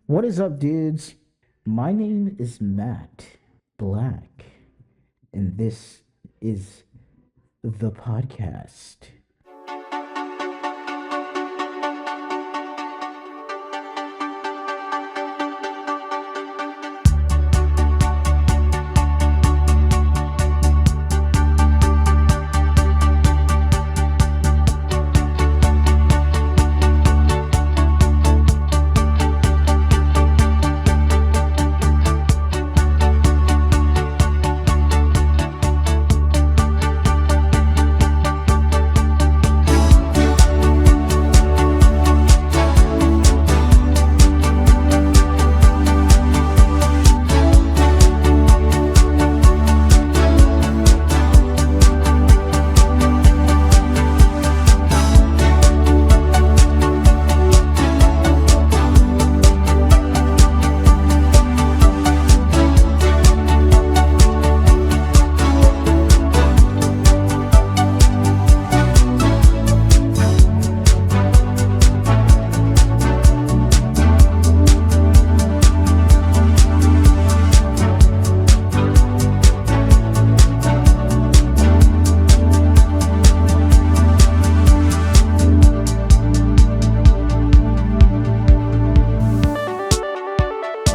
What is up, dudes? My name is Matt Black, and this is the podcast.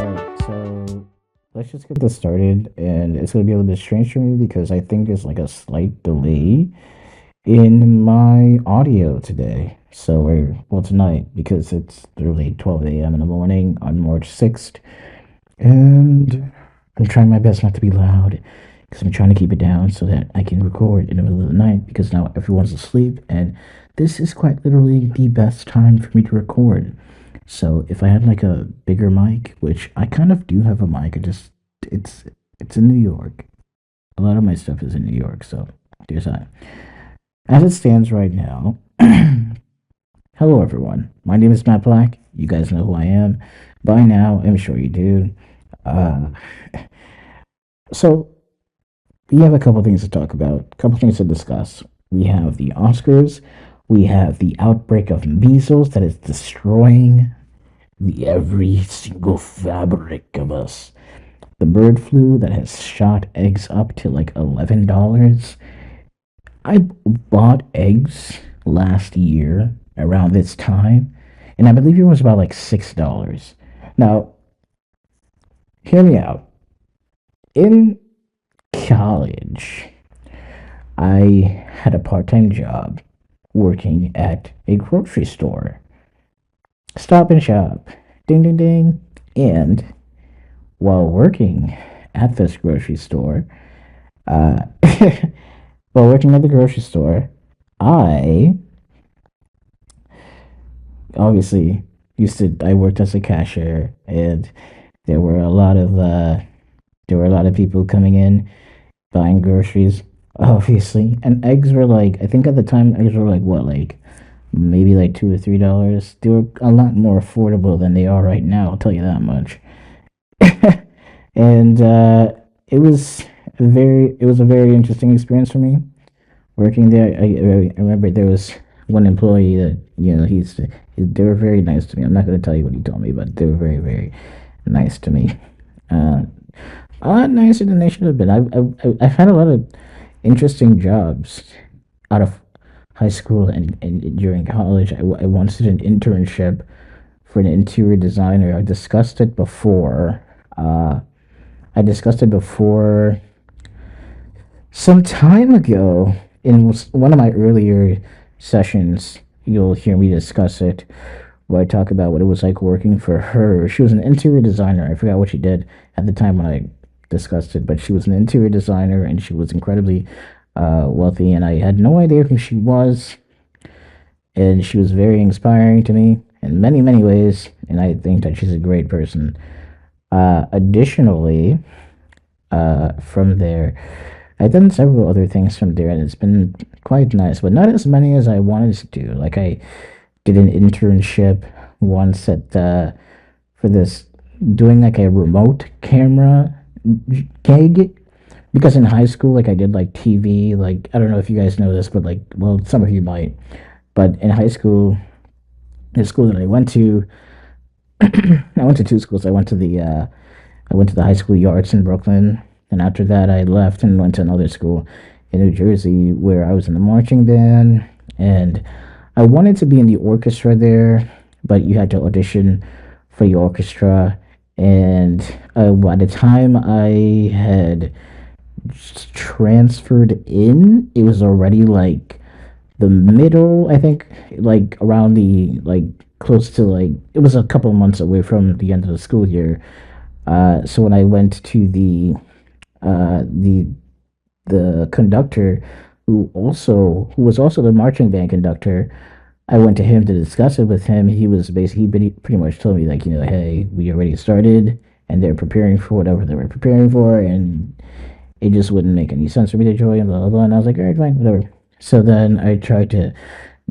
Alright, so let's just get this started, and it's going to be a little bit strange for me because I think there's like a slight delay in my audio today. Well, tonight, because it's literally 12 a.m. in the morning on March 6th, and I'm trying my best not to be loud because I'm trying to keep it down so that I can record in the middle of the night because now everyone's asleep, and this is quite literally the best time for me to record. So if I had like a bigger mic, which I kind of do have a mic, it's it's in New York. A lot of my stuff is in New York, so there's that. As it stands right now, hello everyone. My name is Matt Black. You guys know who I am. By now, I'm sure you do. Uh, so we have a couple things to talk about, a couple things to discuss. We have the Oscars. We have the outbreak of measles that is destroying every single fabric of us. The bird flu that has shot eggs up to like $11. I bought eggs last year around this time, and I believe it was about like $6. Now, hear me out. In college, I had a part time job working at a grocery store. Stop and shop. Ding, ding, ding. And while working at this grocery store, uh, while working at the grocery store, I obviously I worked as a cashier, and there were a lot of, uh, there were a lot of people coming in buying groceries, obviously. And eggs were like, I think at the time, eggs were like, what, like maybe like $2 or $3. They were a lot more affordable than they are right now, I'll tell you that much. And it was it was a very interesting experience for me working there. I remember there was one employee that, they were very nice to me. I'm not going to tell you what he told me, but they were very, very nice to me. Uh, a lot nicer than they should have been. I've had a lot of interesting jobs out of high school and during college. I once did an internship for an interior designer. I discussed it before some time ago in one of my earlier sessions. You'll hear me discuss it where I talk about what it was like working for her. She was an interior designer. I forgot what she did at the time when I discussed it, but she was an interior designer and she was incredibly wealthy, and I had no idea who she was. And she was very inspiring to me in many, many ways, and I think that she's a great person. Additionally, from there, I've done several other things from there, and it's been quite nice, but not as many as I wanted to do. Like I did an internship once at for this doing like a remote camera gig, because in high school, like I did like TV. Like, I don't know if you guys know this, but like, well, some of you might. But in high school, the school that I went to, I went to two schools. I went to the high school yards in Brooklyn, and after that, I left and went to another school in New Jersey where I was in the marching band, and I wanted to be in the orchestra there, but you had to audition for the orchestra, and by the time I had transferred in, it was already like the middle, I think, like around the like close to like it was a couple of months away from the end of the school year. So when I went to uh, the the conductor, who was also the marching band conductor, I went to him to discuss it with him. He was basically pretty much told me like, hey, we already started and they're preparing for whatever they were preparing for, and it just wouldn't make any sense for me to join, blah blah blah. And I was like, all right, fine, whatever. So then I tried to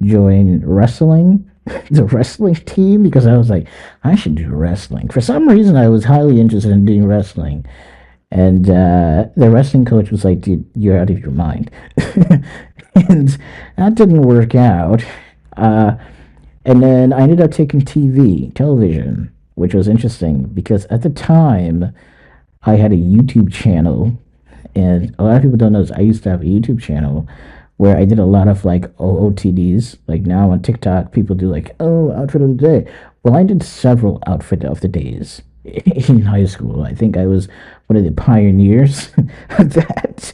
join wrestling, the wrestling team, because I was like, I should do wrestling. For some reason, I was highly interested in doing wrestling. And the wrestling coach was like, dude, you're out of your mind. And that didn't work out. Uh, and then I ended up taking television, which was interesting because at the time I had a YouTube channel, and a lot of people don't know this. I used to have a YouTube channel where I did a lot of like OOTDs. Like now on TikTok, people do like, oh, outfit of the day. Well, I did several outfit of the days in high school. I think I was one of the pioneers of that,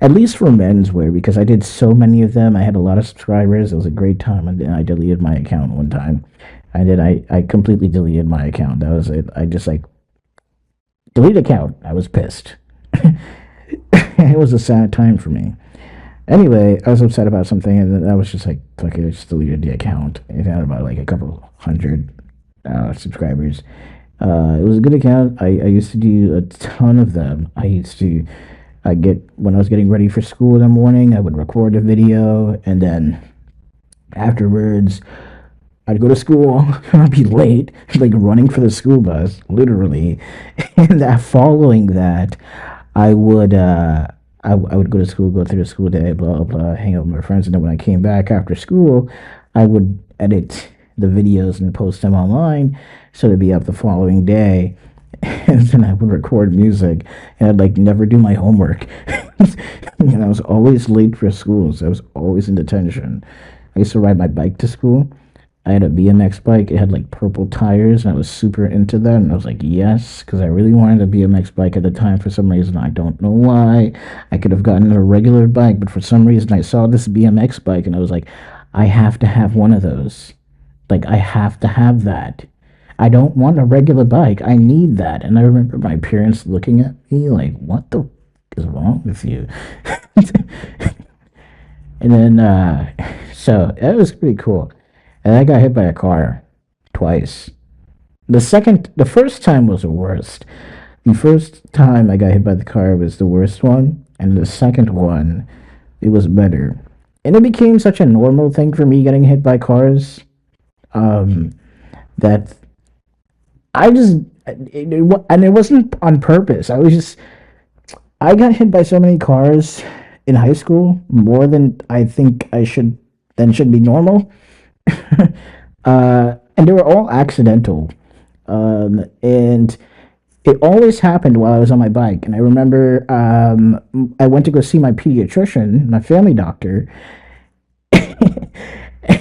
at least for menswear, because I did so many of them. I had a lot of subscribers. It was a great time. And then I deleted my account one time. I completely deleted my account. That was it. I just like delete account. I was pissed. It was a sad time for me. Anyway, I was upset about something, and then I was just like, fuck it, I just deleted the account. It had about like a couple hundred subscribers. It was a good account. I used to do a ton of them. I used to get when I was getting ready for school in the morning, I would record a video, and then afterwards, I'd go to school. I'd be late, like running for the school bus, literally. And that following that, I would I would go to school, go through the school day, blah blah, hang out with my friends, and then when I came back after school, I would edit the videos and post them online so they'd be up the following day. And then I would record music, and I'd like never do my homework. And I was always late for school, so I was always in detention. I used to ride my bike to school. I had a BMX bike. It had like purple tires, and I was super into that. And I was like, yes, because I really wanted a BMX bike at the time for some reason. I don't know why. I could have gotten a regular bike, but for some reason I saw this BMX bike, and I was like, I have to have one of those. Like, I have to have that. I don't want a regular bike. I need that. And I remember my parents looking at me like, what the is wrong with you? And then, so that was pretty cool. And I got hit by a car twice. The first time was the worst. The first time I got hit by the car was the worst one, and the second one, it was better. And it became such a normal thing for me getting hit by cars, um, that I just, and it wasn't on purpose. I got hit by so many cars in high school, more than I think should be normal. And they were all accidental. And it always happened while I was on my bike. And I remember I went to go see my pediatrician, my family doctor.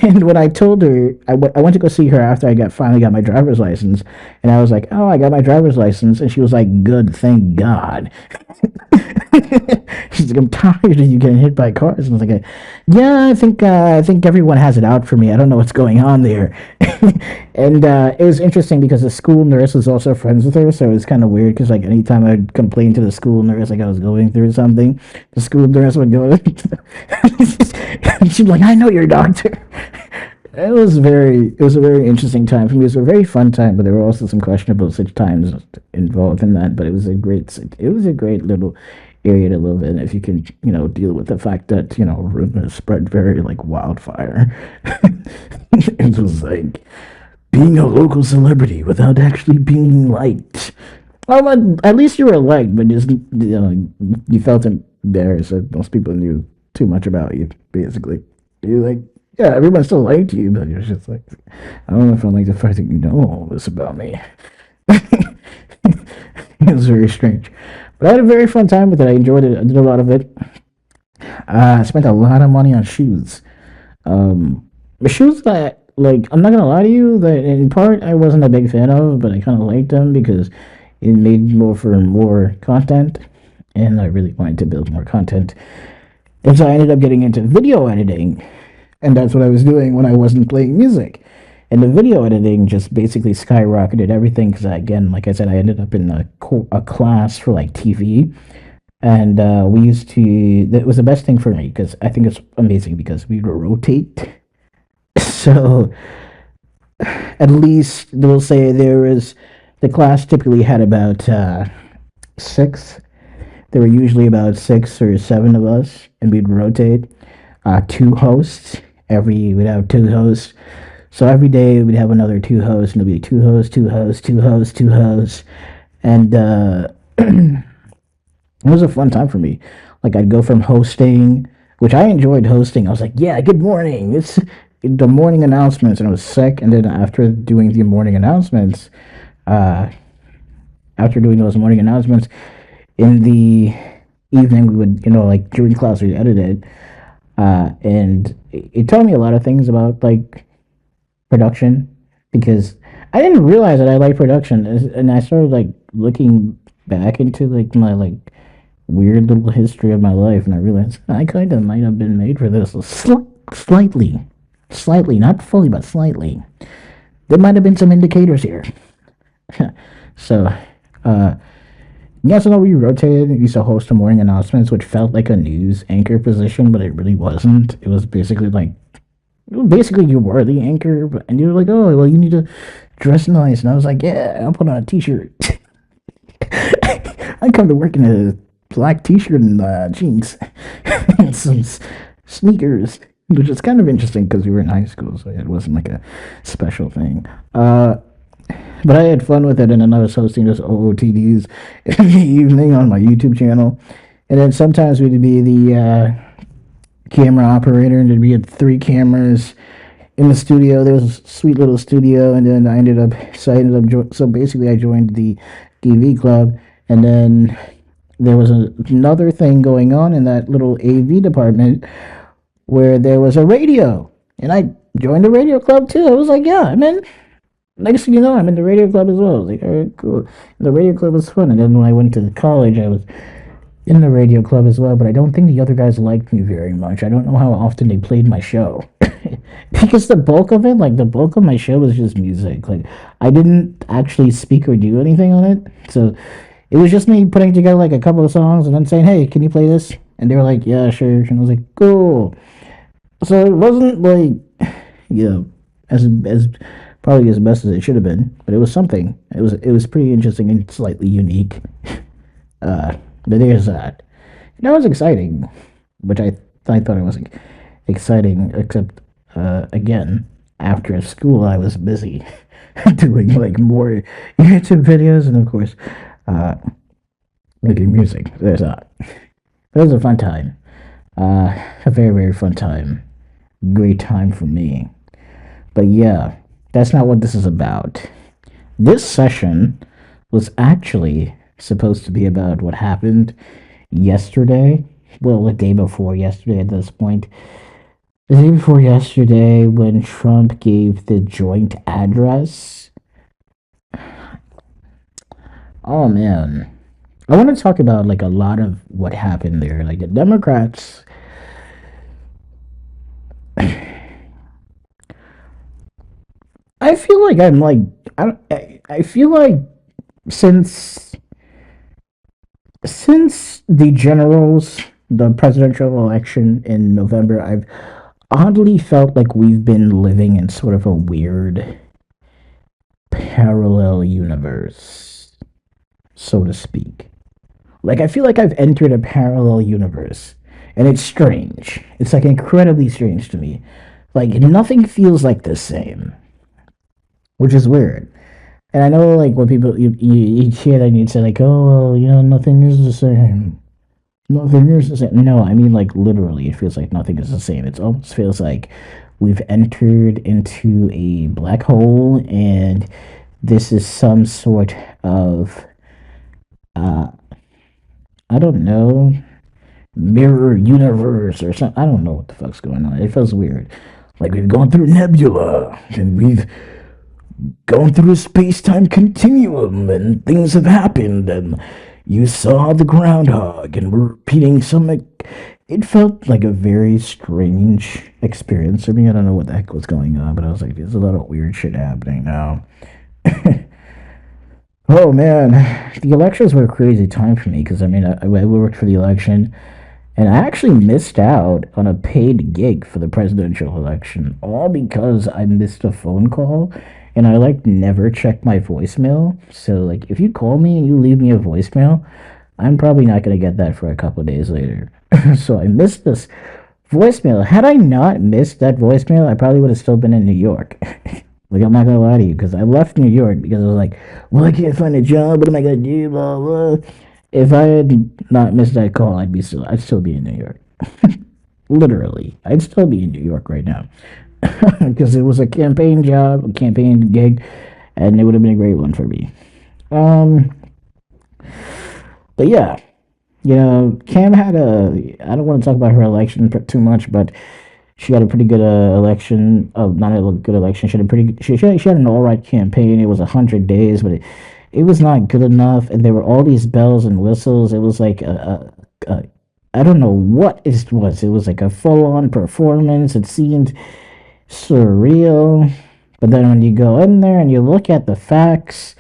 And when I told her, I went to go see her after finally got my driver's license. And I was like, oh, I got my driver's license. And she was like, good, thank God. She's like, I'm tired of you getting hit by cars. And I was like, yeah, I think everyone has it out for me. I don't know what's going on there. And it was interesting because the school nurse was also friends with her, so it was kind of weird because like anytime I'd complain to the school nurse like I was going through something, the school nurse would go. She'd be like, I know your doctor. It was a very interesting time for me. It was a very fun time, but there were also some questionable such times involved in that. But it was a great little area to live in if you can, deal with the fact that rumors spread very like wildfire. It was like being a local celebrity without actually being liked. Well, at least you were liked, but just you felt embarrassed that most people knew too much about you. Basically, you like Yeah, everyone still liked you, but you're just like, I don't know if I like the fact that you know all this about me. It was very strange. But I had a very fun time with it. I enjoyed it. I did a lot of it. I spent a lot of money on shoes. The shoes that, like, I'm not gonna lie to you, that in part I wasn't a big fan of, but I kind of liked them because it made more for more content, and I really wanted to build more content. And so I ended up getting into video editing, and that's what I was doing when I wasn't playing music. And the video editing just basically skyrocketed everything because, again, like I said, I ended up in a class for like TV, and we used to. That was the best thing for me because I think it's amazing because we rotate. So at least we'll say there was the class typically had about six. There were usually about 6 or 7 of us, and we'd rotate two hosts. We'd have two hosts. So every day we'd have another two hosts, and it'd be two hosts, two hosts, two hosts, two hosts, and it was a fun time for me. Like I'd go from hosting, which I enjoyed hosting. I was like, yeah, good morning. It's the morning announcements, and I was sick. And then after doing the morning announcements, uh, after doing those morning announcements, in the evening we would, like during class we edit it, and it taught me a lot of things about like production because I didn't realize that I like production, and I started like looking back into like my like weird little history of my life, and I realized I kind of might have been made for this slightly, slightly, not fully, but slightly. There might have been some indicators here. So, uh, yeah, so no, we rotated. We used to host the morning announcements, which felt like a news anchor position, but it really wasn't. It was basically like, basically you were the anchor, and you were like, oh, well, you need to dress nice. And I was like, yeah, I'll put on a t-shirt. I come to work in a black t-shirt and jeans and some sneakers, which is kind of interesting because we were in high school, so it wasn't like a special thing. But I had fun with it, and then I was hosting this OOTDs in the evening on my YouTube channel. And then sometimes we'd be the camera operator, and there'd be 3 cameras in the studio. There was a sweet little studio, and then so basically I joined the AV club, and then there was another thing going on in that little AV department where there was a radio, and I joined the radio club too. I was like, yeah, I'm in. Next thing you know, I'm in the radio club as well. I was like, all right, cool. And the radio club was fun. And then when I went to college, I was in the radio club as well, but I don't think the other guys liked me very much. I don't know how often they played my show. Because the bulk of it, like the bulk of my show was just music. Like I didn't actually speak or do anything on it. So it was just me putting together like a couple of songs and then saying, hey, can you play this? And they were like, yeah, sure. And I was like, cool. So it wasn't like, as probably as best as it should have been, but it was something. It was pretty interesting and slightly unique. But there's that. That was exciting, which I thought it was exciting, except again, after school I was busy doing like more YouTube videos and of course making music. There's that. But it was a fun time. A very, very fun time. Great time for me. But yeah, that's not what this is about. This session was actually supposed to be about what happened yesterday. Well, the day before yesterday at this point. The day before yesterday when Trump gave the joint address. Oh man. I want to talk about like a lot of what happened there. Like the Democrats. I feel like I'm like I feel like since the the presidential election in November, I've oddly felt like we've been living in sort of a weird parallel universe, so to speak. Like I feel like I've entered a parallel universe, and it's strange. It's like incredibly strange to me. Like nothing feels like the same, which is weird. And I know, like, when people you hear that and you'd say, like, oh, well, nothing is the same. Nothing is the same. No, I mean, like, literally, it feels like nothing is the same. It almost feels like we've entered into a black hole, and this is some sort of, uh, I don't know, mirror universe or something. I don't know what the fuck's going on. It feels weird. Like we've gone through nebula, and we've gone through a space-time continuum, and things have happened, and you saw the groundhog, and we're repeating some. It felt like a very strange experience for me. I don't know what the heck was going on, but I was like, there's a lot of weird shit happening now. Oh man, the elections were a crazy time for me because I mean, I worked for the election, and I actually missed out on a paid gig for the presidential election, all because I missed a phone call, and I like never check my voicemail. So like, if you call me and you leave me a voicemail, I'm probably not gonna get that for a couple of days later. So I missed this voicemail. Had I not missed that voicemail, I probably would have still been in New York. Like, I'm not gonna lie to you, because I left New York because I was like, well, I can't find a job. What am I gonna do? Blah blah. If I had not missed that call, I'd still be in New York. Literally, I'd still be in New York right now, because it was a campaign job, a campaign gig, and it would have been a great one for me. Um, but yeah, Cam had a. I don't want to talk about her election too much, but she had a pretty good election. Not a good election. She had a pretty. She had an all right campaign. It was 100 days, but it was not good enough. And there were all these bells and whistles. It was like I don't know what it was. It was like a full on performance. It seemed surreal. But then when you go in there and you look at the facts,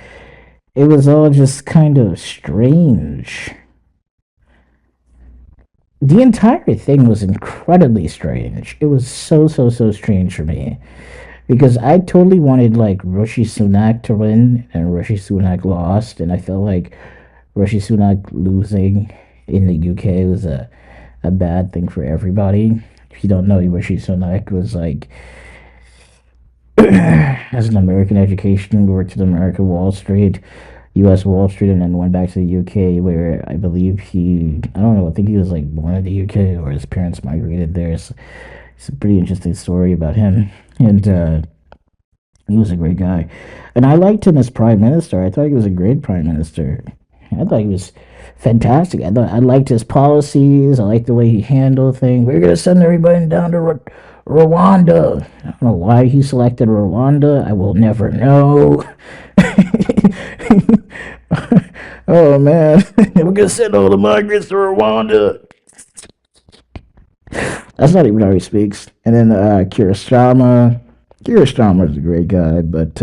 it was all just kind of strange. The entire thing was incredibly strange. It was so strange for me because I totally wanted like Rishi Sunak to win, and Rishi Sunak lost, and I felt like Rishi Sunak losing in the UK was a bad thing for everybody. If you don't know, Rishi Sunak was like as an American education, worked at American Wall Street, U.S. Wall Street, and then went back to the U.K., where I believe I don't know, I think he was like born in the U.K. or his parents migrated there. It's a pretty interesting story about him, and he was a great guy, and I liked him as prime minister. I thought he was a great prime minister. I thought he was fantastic. I liked his policies. I liked the way he handled things. We're gonna send everybody down to Rwanda. I don't know why he selected Rwanda. I will never know. Oh man, we're gonna send all the migrants to Rwanda. That's not even how he speaks. And then Kira Starmer. Kira Starmer is a great guy, but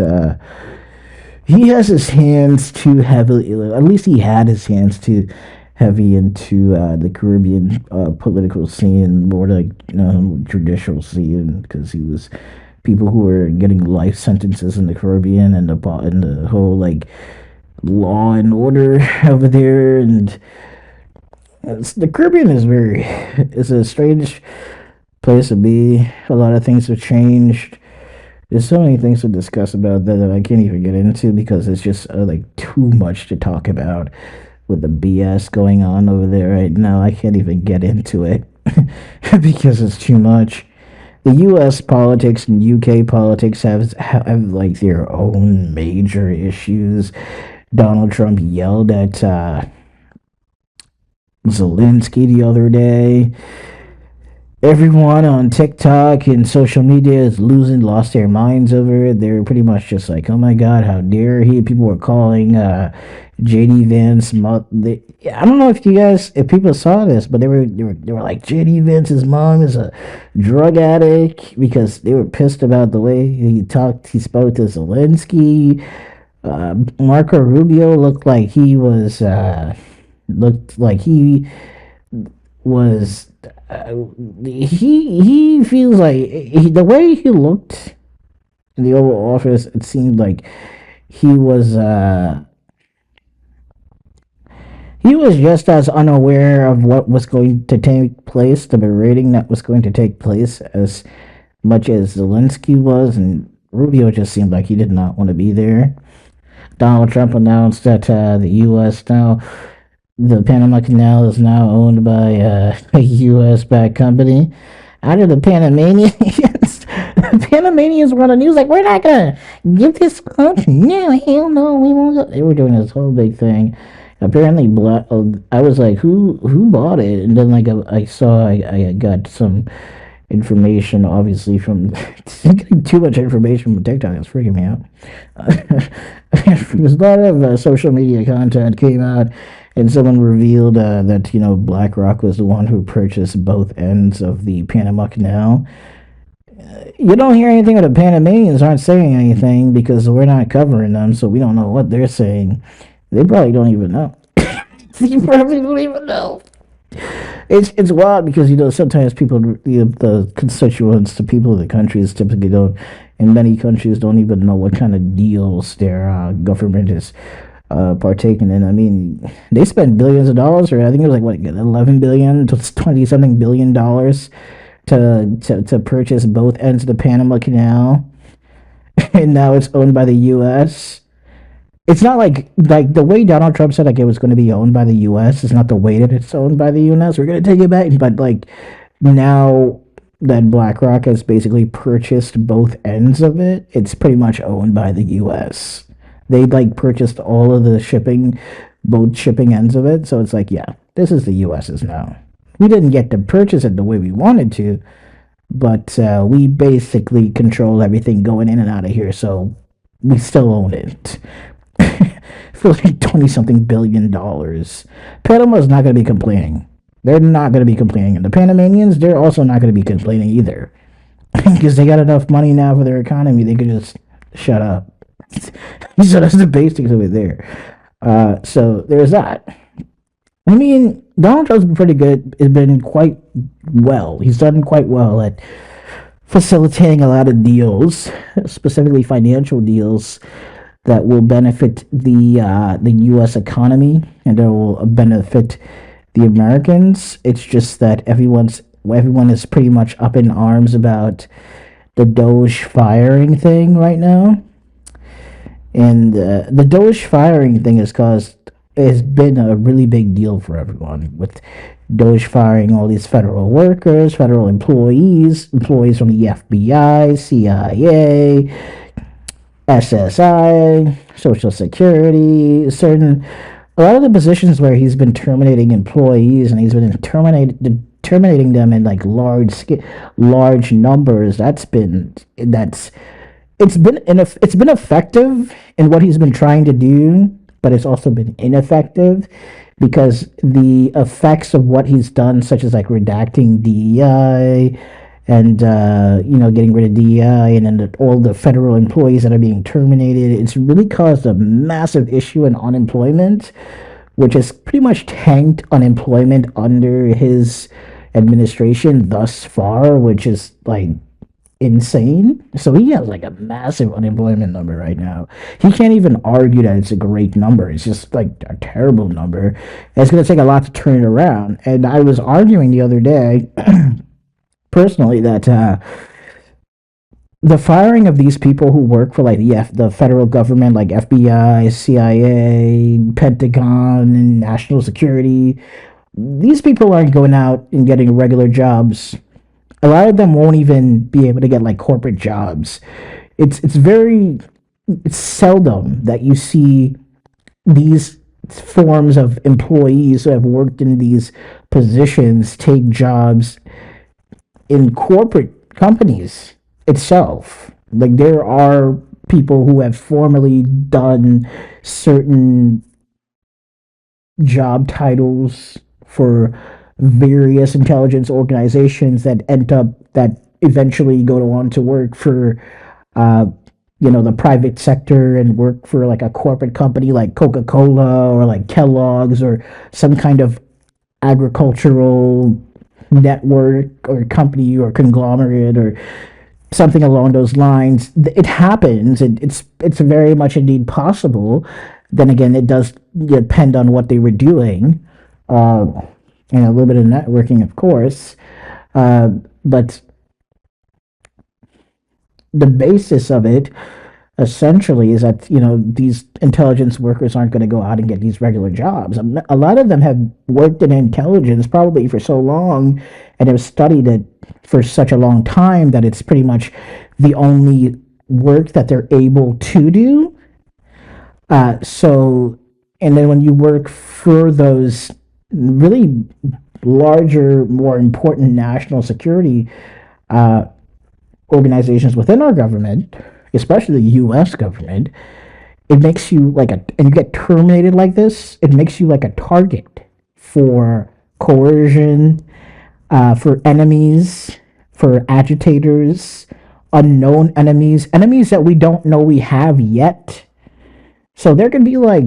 he has his hands too heavily. At least he had his hands too heavy into the Caribbean political scene, more like judicial scene, because he was people who were getting life sentences in the Caribbean, and the whole like law and order over there, and the Caribbean is a strange place to be. A lot of things have changed. There's so many things to discuss about that I can't even get into because it's just like too much to talk about with the BS going on over there right now. I can't even get into it because it's too much. The U.S. politics and U.K. politics have like their own major issues. Donald Trump yelled at Zelensky the other day. Everyone on TikTok and social media is lost their minds over it. They're pretty much just like, oh my God, how dare he? People were calling JD Vance. I don't know if people saw this, but they were like, JD Vance's mom is a drug addict because they were pissed about the way he spoke to Zelensky. Marco Rubio looked like he was he feels like the way he looked in the Oval Office, it seemed like he was just as unaware of what was going to take place, the berating that was going to take place, as much as Zelensky was, and Rubio just seemed like he did not want to be there. Donald Trump announced that the U.S. now, the Panama Canal is now owned by a U.S. backed company. Out of the Panamanians, Panamanians were on the news like, we're not gonna give this country. No, hell no, we won't go. They were doing this whole big thing. Apparently, I was like, who bought it? And then like I saw I got some information, obviously from getting too much information from TikTok. It's freaking me out. There's a lot of social media content came out, and someone revealed that BlackRock was the one who purchased both ends of the Panama Canal. You don't hear anything, but the Panamanians aren't saying anything because we're not covering them, so we don't know what they're saying. They probably don't even know. They probably don't even know. It's wild because sometimes people, the constituents, the people of the countries typically don't, in many countries don't even know what kind of deals their government is partaking in. I mean, they spent billions of dollars, or I think it was like what, 11 billion to 20 something billion dollars to purchase both ends of the Panama Canal, and now it's owned by the U.S. It's not like the way Donald Trump said like it was going to be owned by the U.S. is not the way that it's owned by the U.S. We're going to take it back, but like now that BlackRock has basically purchased both ends of it, it's pretty much owned by the U.S. They like purchased all of the both shipping ends of it, so it's like, yeah, this is the U.S.'s now. We didn't get to purchase it the way we wanted to, but we basically control everything going in and out of here, so we still own it. For like 20 something billion dollars. Panama's not going to be complaining. They're not going to be complaining. And the Panamanians, they're also not going to be complaining either. Because they got enough money now for their economy, they could just shut up. So that's the basics of it there. So there's that. I mean, Donald Trump's been pretty good. It's been quite well. He's done quite well at facilitating a lot of deals, specifically financial deals, that will benefit the U.S. economy and that will benefit the Americans. It's just that everyone is pretty much up in arms about the Doge firing thing right now, and the Doge firing thing has been a really big deal for everyone, with Doge firing all these federal workers, federal employees from the FBI, CIA, SSI, Social Security, a lot of the positions where he's been terminating employees, and he's been terminating them in like large numbers. It's been effective in what he's been trying to do, but it's also been ineffective because the effects of what he's done, such as like redacting DEI and getting rid of DEI, and then all the federal employees that are being terminated, it's really caused a massive issue in unemployment, which has pretty much tanked unemployment under his administration thus far, which is like insane. So he has like a massive unemployment number right now. He can't even argue that it's a great number. It's just like a terrible number. And it's going to take a lot to turn it around. And I was arguing the other day personally that the firing of these people who work for like the federal government, like FBI, CIA, Pentagon, and national security, these people aren't going out and getting regular jobs. A lot of them won't even be able to get like corporate jobs. It's seldom that you see these forms of employees who have worked in these positions take jobs in corporate companies itself. Like, there are people who have formerly done certain job titles for various intelligence organizations that eventually go on to work for the private sector and work for like a corporate company like Coca-Cola or like Kellogg's or some kind of agricultural network or company or conglomerate or something along those lines. It happens. It's very much indeed possible. Then again, it does depend on what they were doing, and a little bit of networking, of course. But the basis of it essentially is that these intelligence workers aren't going to go out and get these regular jobs. A lot of them have worked in intelligence probably for so long and have studied it for such a long time that it's pretty much the only work that they're able to do. So, and then when you work for those really larger, more important national security uh, organizations within our government, especially the U.S. government, it makes you like and you get terminated like this, it makes you like a target for coercion, for enemies, for agitators, unknown enemies, enemies that we don't know we have yet. So there could be like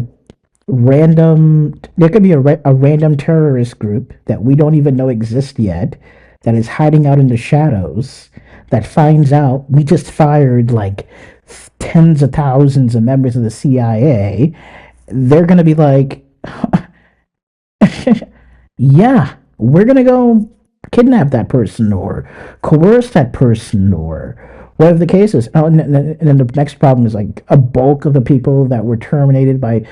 there could be a random terrorist group that we don't even know exists yet that is hiding out in the shadows that finds out we just fired like tens of thousands of members of the CIA. They're going to be like, yeah, we're going to go kidnap that person or coerce that person or whatever the case is. Oh, and then the next problem is like a bulk of the people that were terminated by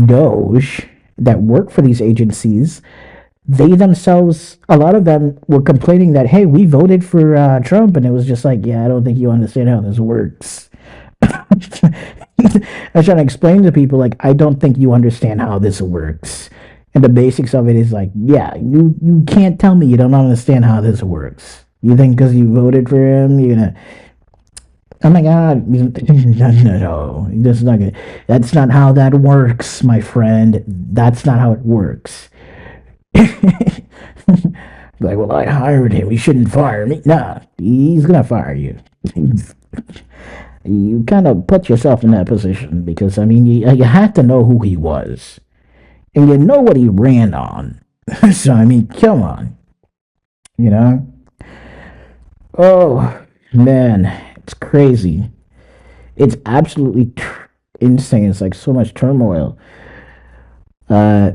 Doge that work for these agencies, they themselves, a lot of them were complaining that, hey, we voted for Trump. And it was just like, yeah, I don't think you understand how this works. I was trying to explain to people, like, I don't think you understand how this works. And the basics of it is like, yeah, you can't tell me you don't understand how this works. You think because you voted for him, you're gonna, oh my God, no, that's not how that works, my friend. That's not how it works. Like, well, I hired him. He shouldn't fire me. Nah, he's gonna fire you. You kind of put yourself in that position because, I mean, you had to know who he was. And you know what he ran on. So, I mean, come on. You know? Oh, man. It's crazy. It's absolutely insane. It's like so much turmoil. Uh,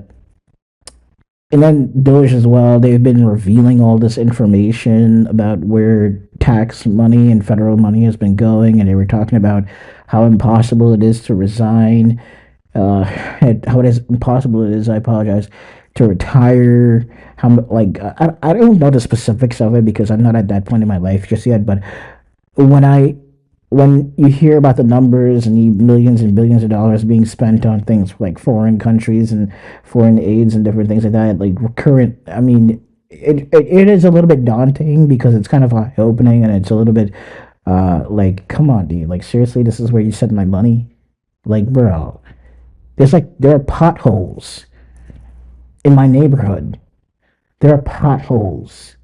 and then Doge as well, they've been revealing all this information about where tax money and federal money has been going, and they were talking about how impossible it is to resign, how it is impossible it is, I apologize, to retire. How like I don't know the specifics of it because I'm not at that point in my life just yet. But when I when you hear about the numbers and the millions and billions of dollars being spent on things like foreign countries and foreign aids and different things like that, like current, I mean, it is a little bit daunting because it's kind of eye opening and it's a little bit like, come on, dude, like seriously, this is where you send my money, like, bro, there are potholes in my neighborhood. There are potholes.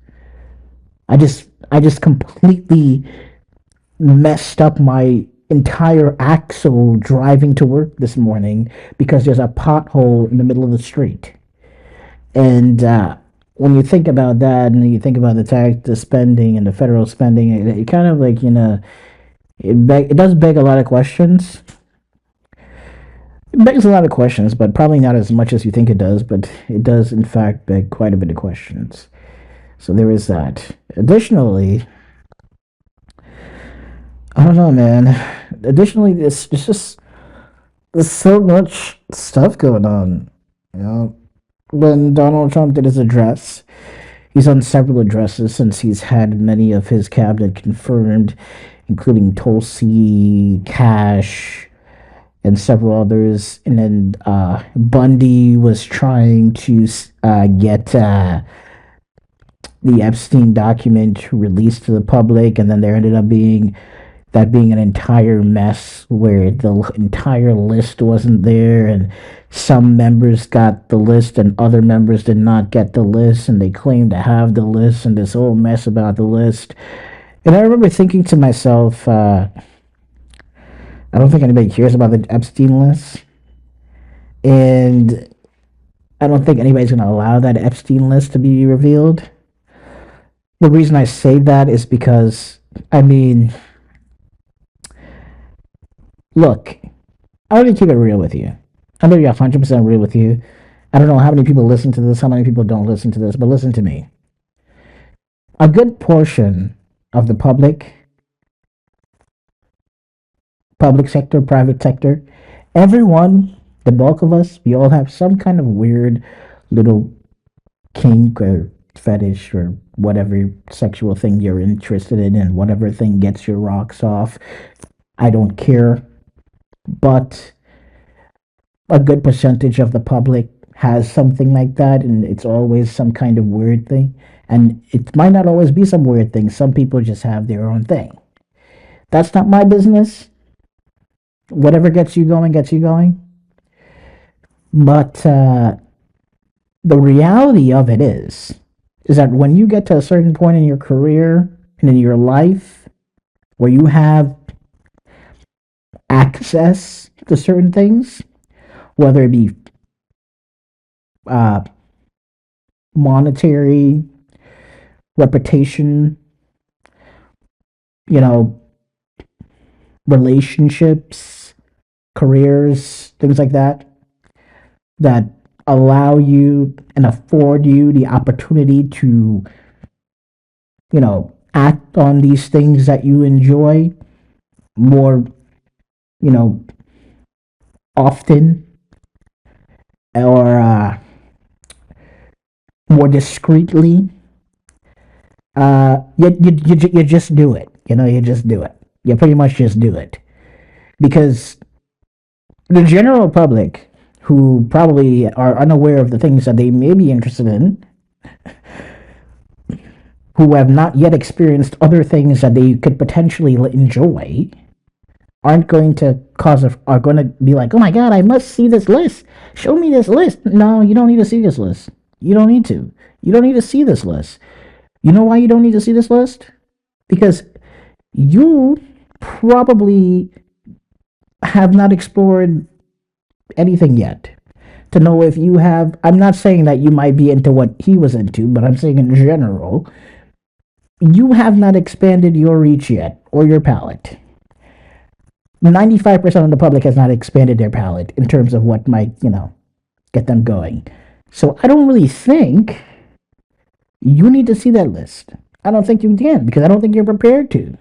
I just completely messed up my entire axle driving to work this morning because there's a pothole in the middle of the street. And when you think about that, and you think about the spending and the federal spending, it kind of like, it does beg a lot of questions. It begs a lot of questions, but probably not as much as you think it does. But it does, in fact, beg quite a bit of questions. So there is that. Additionally, I don't know, man. Additionally, it's just there's so much stuff going on. You know, when Donald Trump did his address, he's on several addresses since he's had many of his cabinet confirmed, including Tulsi, Cash, and several others. And then Bundy was trying to get the Epstein document released to the public, and then there ended up being an entire mess where the entire list wasn't there, and some members got the list and other members did not get the list, and they claimed to have the list, and this whole mess about the list. And I remember thinking to myself, I don't think anybody cares about the Epstein list, and I don't think anybody's going to allow that Epstein list to be revealed. The reason I say that is because, I mean, look, I'm going to keep it real with you. I'm going to be 100% real with you. I don't know how many people listen to this, how many people don't listen to this, but listen to me. A good portion of the public sector, private sector, everyone, the bulk of us, we all have some kind of weird little kink or fetish or whatever sexual thing you're interested in and whatever thing gets your rocks off. I don't care. But a good percentage of the public has something like that, and it's always some kind of weird thing. And it might not always be some weird thing. Some people just have their own thing. That's not my business. Whatever gets you going, gets you going. But the reality of it is that when you get to a certain point in your career and in your life where you have access to certain things, whether it be uh, monetary, reputation, you know, relationships, careers, things like that, that allow you and afford you the opportunity to, act on these things that you enjoy more, you know, often or more discreetly. You just do it. You just do it. You pretty much just do it. Because the general public, who probably are unaware of the things that they may be interested in, who have not yet experienced other things that they could potentially enjoy, aren't going to are going to be like, oh my god, I must see this list. Show me this list. No, you don't need to see this list. You don't need to. You don't need to see this list. You know why you don't need to see this list? Because you probably have not explored anything yet to know if you have. I'm not saying that you might be into what he was into, but I'm saying in general, you have not expanded your reach yet or your palette. 95% of the public has not expanded their palette in terms of what might, get them going. So I don't really think you need to see that list. I don't think you can, because I don't think you're prepared to.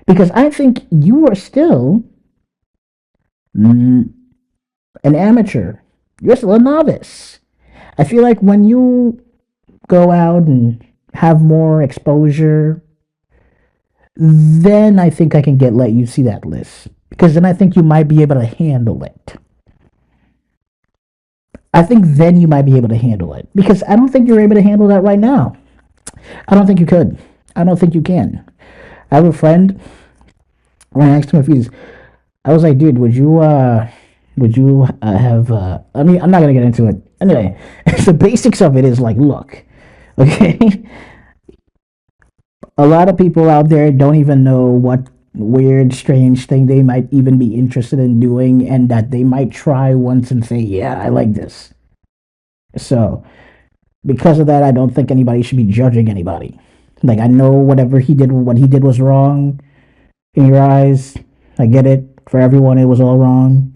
Because I think you are still an amateur. You're still a novice. I feel like when you go out and have more exposure, then I think I can let you see that list. Because then I think you might be able to handle it. I think then you might be able to handle it. Because I don't think you're able to handle that right now. I don't think you could. I don't think you can. I have a friend. When I asked him if I was like, dude, would you have, I mean, I'm not going to get into it. Anyway, the basics of it is like, look, okay? A lot of people out there don't even know what weird, strange thing they might even be interested in doing, and that they might try once and say, yeah, I like this. So, because of that, I don't think anybody should be judging anybody. Like, I know what he did was wrong in your eyes. I get it. For everyone, it was all wrong.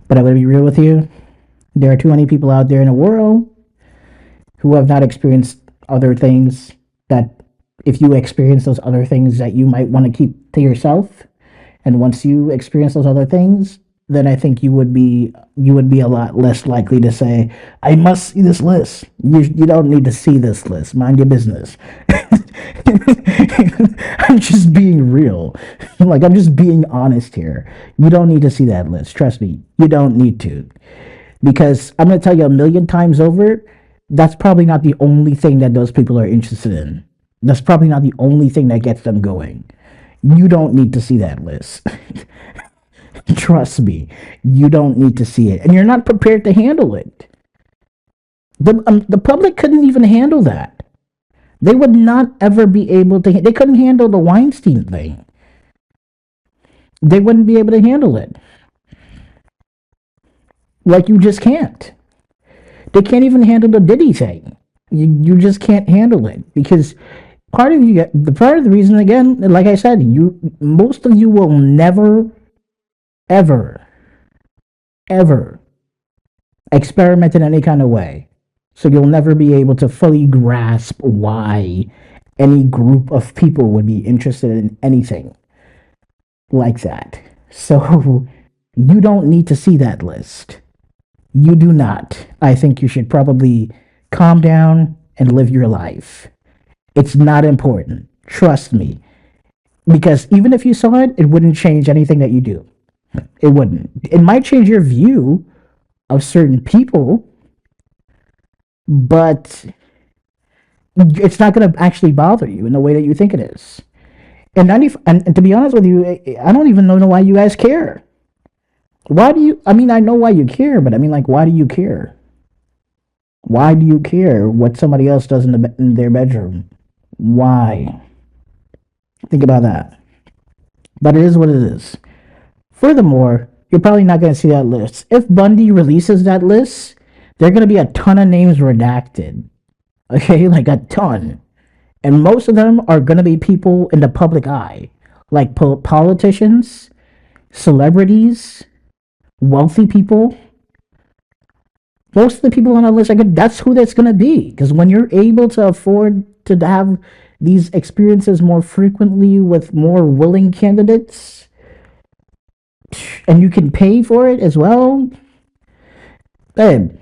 But I'm going to be real with you. There are too many people out there in the world who have not experienced other things that, if you experience those other things, that you might want to keep to yourself. And once you experience those other things, then I think you would be a lot less likely to say, I must see this list. You don't need to see this list. Mind your business. I'm just being real. Like, I'm just being honest here. You don't need to see that list. Trust me. You don't need to. Because I'm going to tell you a million times over, that's probably not the only thing that those people are interested in. That's probably not the only thing that gets them going. You don't need to see that list. Trust me. You don't need to see it. And you're not prepared to handle it. The public couldn't even handle that. They would not ever be able to. They couldn't handle the Weinstein thing. They wouldn't be able to handle it. Like, you just can't. They can't even handle the Diddy thing. You just can't handle it, because part of the reason, again, like I said, most of you will never, ever experiment in any kind of way. So you'll never be able to fully grasp why any group of people would be interested in anything like that. So you don't need to see that list. You do not. I think you should probably calm down and live your life. It's not important. Trust me. Because even if you saw it, it wouldn't change anything that you do. It wouldn't. It might change your view of certain people, but it's not going to actually bother you in the way that you think it is. And to be honest with you, I don't even know why you guys care. Why do you? I mean, I know why you care, but I mean, like, why do you care? Why do you care what somebody else does in their bedroom? Why? Think about that. But it is what it is. Furthermore, you're probably not going to see that list. If Bundy releases that list, there are going to be a ton of names redacted. Okay, like a ton. And most of them are going to be people in the public eye, like politicians, celebrities, wealthy people. Most of the people on that list, that's who that's going to be. Because when you're able to afford to have these experiences more frequently with more willing candidates, and you can pay for it as well, babe,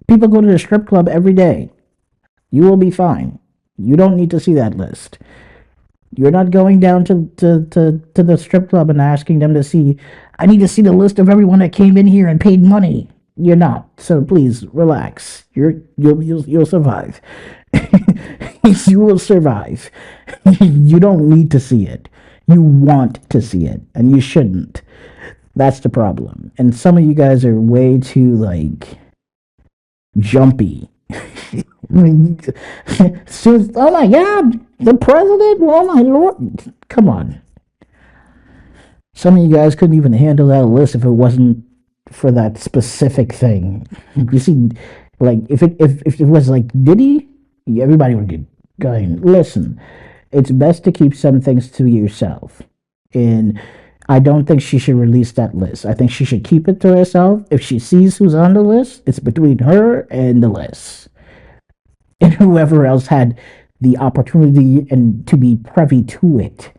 people go to the strip club every day. You will be fine. You don't need to see that list. You're not going down to the strip club and asking them to see, I need to see the list of everyone that came in here and paid money. You're not. So please relax. You'll survive. You will survive. You don't need to see it. You want to see it, and you shouldn't. That's the problem. And some of you guys are way too like jumpy. So, oh my God, the president! Oh my Lord! Come on. Some of you guys couldn't even handle that list if it wasn't for that specific thing. You see, like if it was like Diddy, everybody would be going. Listen, it's best to keep some things to yourself, and I don't think she should release that list. I think she should keep it to herself. If she sees who's on the list, it's between her and the list, and whoever else had the opportunity and to be privy to it.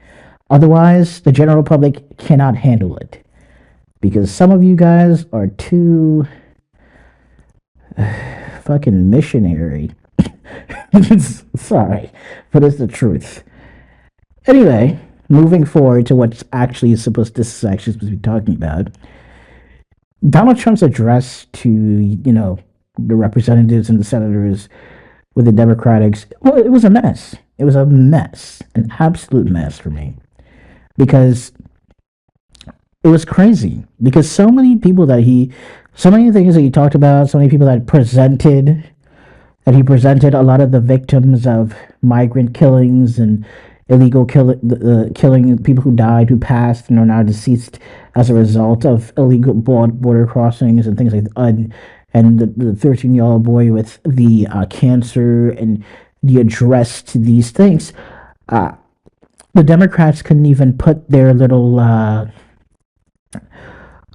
Otherwise, the general public cannot handle it. Because some of you guys are too fucking missionary. Sorry, but it's the truth. Anyway, moving forward to what's actually supposed to be talking about. Donald Trump's address to, the representatives and the senators with the Democrats, well, it was a mess. It was a mess, an absolute mess for me. Because it was crazy. Because so many things that he talked about, so many people that he presented a lot of the victims of migrant killings and illegal killing, people who died, who passed, and are now deceased as a result of illegal border crossings and things like that. And the 13-year-old boy with the cancer and the address to these things. The Democrats couldn't even put their little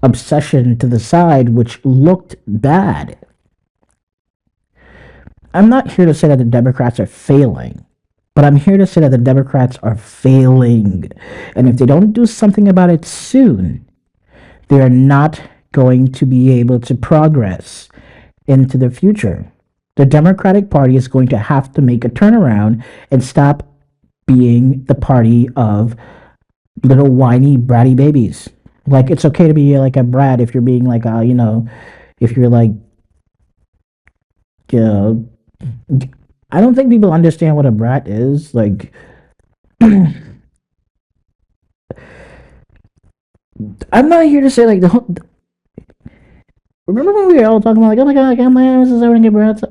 obsession to the side, which looked bad. I'm not here to say that the Democrats are failing, but I'm here to say that the Democrats are failing. And if they don't do something about it soon, they're not going to be able to progress into the future. The Democratic Party is going to have to make a turnaround and stop being the party of little whiny bratty babies. Like, it's okay to be like a brat if you're being like if you're like, I don't think people understand what a brat is. Like, I'm not here to say like remember when we were all talking about like, oh my god, this is everything get brats.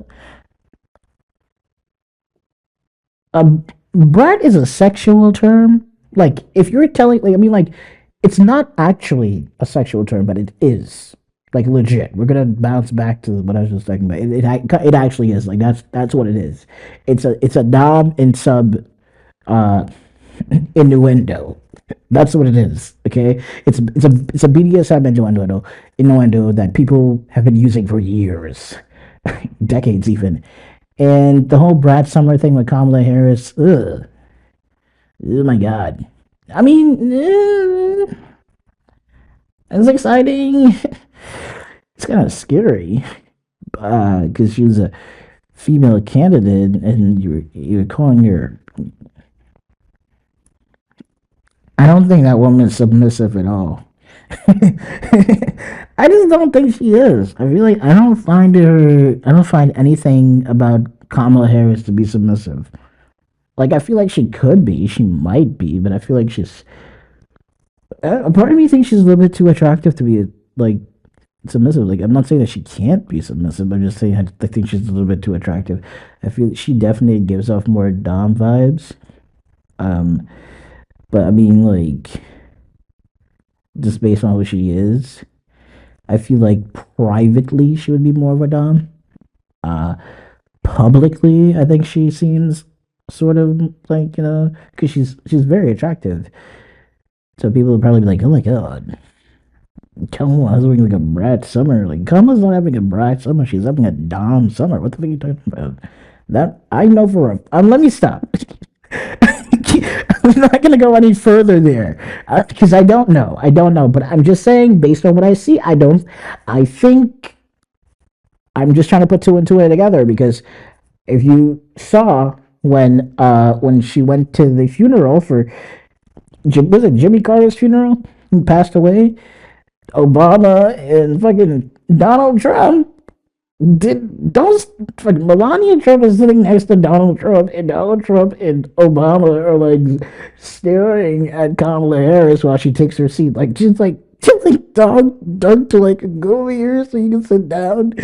Brat is a sexual term. Like, if you're telling, it's not actually a sexual term, but it is. Like, legit. We're gonna bounce back to what I was just talking about. It actually is. Like, that's what it is. It's a dom and sub innuendo. That's what it is. Okay, it's a BDSM innuendo that people have been using for years, decades even. And the whole Brad Summer thing with Kamala Harris, ugh. Oh my god. I mean, it's exciting. It's kind of scary because female candidate, and you're calling her. I don't think that woman's submissive at all. I just don't think she is. I feel like I don't find her. I don't find anything about Kamala Harris to be submissive. Like I feel like she could be, she might be, but I feel like she's. A part of me thinks she's a little bit too attractive to be like submissive. Like I'm not saying that she can't be submissive. I'm just saying I think she's a little bit too attractive. I feel she definitely gives off more dom vibes. Um, but I mean, like just based on who she is, I feel like privately she would be more of a dom. Uh, Publicly, I think she seems sort of like because she's very attractive. So people would probably be like, "Oh my god, Kamala's having like a brat summer." Like Kamala's not having a brat summer; she's having a dom summer. What the fuck are you talking about? That I know for a. Let me stop. I'm not gonna go any further there because I don't know. I don't know, but I'm just saying based on what I see, I don't. I think I'm just trying to put two and two together because if you saw when she went to the funeral for was it Jimmy Carter's funeral? He passed away. Obama and fucking Donald Trump did those fucking Melania Trump is sitting next to Donald Trump and Obama are like staring at Kamala Harris while she takes her seat. Like she's like dog to like go over here so you can sit down.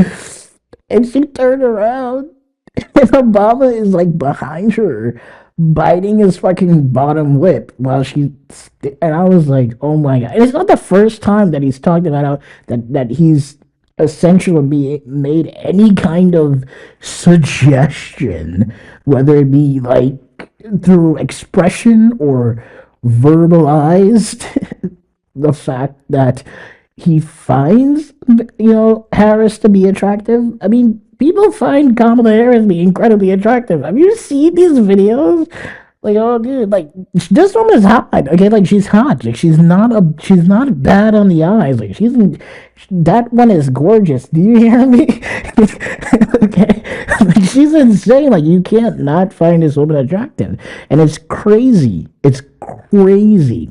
And she turned around and Obama is like behind her, biting his fucking bottom lip while and I was like, oh my god! And it's not the first time that he's talked about how that he's essentially made any kind of suggestion, whether it be like through expression or verbalized, the fact that he finds Harris to be attractive. I mean, people find Kamala Harris to be incredibly attractive. Have you seen these videos? Like, oh, dude, like this woman's hot. Okay, like she's hot. Like she's not bad on the eyes. Like that one is gorgeous. Do you hear me? Okay, like, she's insane. Like you can't not find this woman attractive, and it's crazy. It's crazy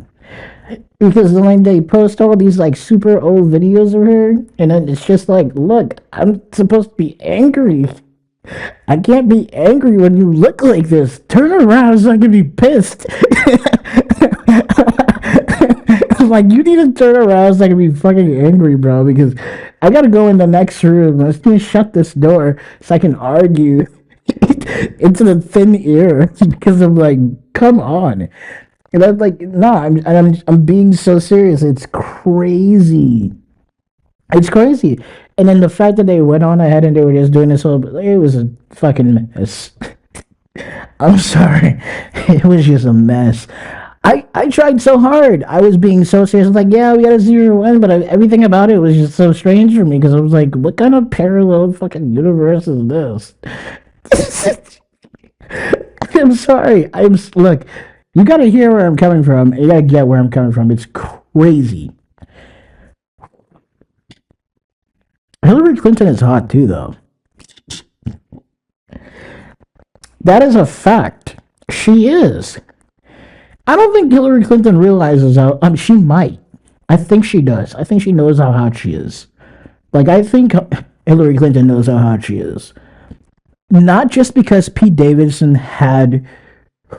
because when they post all these like super old videos of her, and then it's just like, look, I'm supposed to be angry. I can't be angry when you look like this. Turn around so I can be pissed. Like you need to turn around so I can be fucking angry, bro. Because I gotta go in the next room. Let's just shut this door so I can argue into the thin air. Because I'm like, come on. And I'm like, no, I'm being so serious. It's crazy. It's crazy. And then the fact that they went on ahead and they were just doing this whole, it was a fucking mess. I'm sorry. It was just a mess. I tried so hard. I was being so serious. I was like, yeah, we got a 0-1, but everything about it was just so strange for me because I was like, what kind of parallel fucking universe is this? I'm sorry. Look, you gotta hear where I'm coming from. You gotta get where I'm coming from. It's crazy. Hillary Clinton is hot too, though. That is a fact. She is. I don't think Hillary Clinton realizes how. She might. I think she does. I think she knows how hot she is. Like, I think Hillary Clinton knows how hot she is. Not just because Pete Davidson had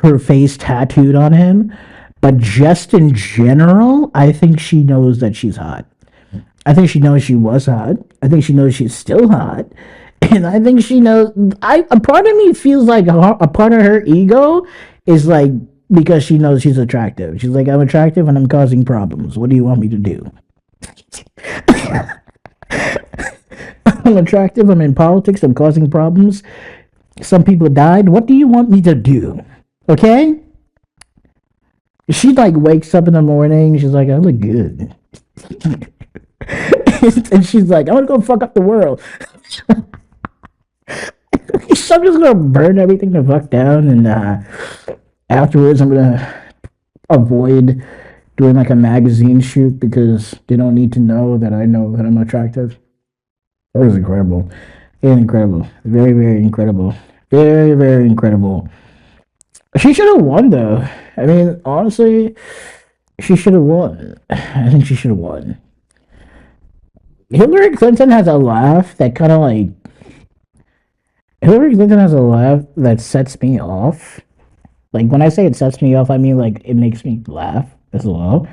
her face tattooed on him, but just in general, I think she knows that she's hot. I think she knows she was hot. I think she knows she's still hot. And I think she knows. A part of me feels like a part of her ego is like because she knows she's attractive. She's like, I'm attractive and I'm causing problems. What do you want me to do? I'm attractive. I'm in politics. I'm causing problems. Some people died. What do you want me to do? Okay? She like wakes up in the morning. She's like, I look good. And she's like, I'm gonna go fuck up the world. So I'm just gonna burn everything the fuck down, and afterwards I'm gonna avoid doing like a magazine shoot because they don't need to know that I know that I'm attractive. That was incredible. Incredible. Very, very incredible. Very, very incredible. She should have won, though. I mean, honestly, she should have won. I think she should have won. Hillary Clinton has a laugh that kind of like. Hillary Clinton has a laugh that sets me off. Like, when I say it sets me off, I mean, like, it makes me laugh as well.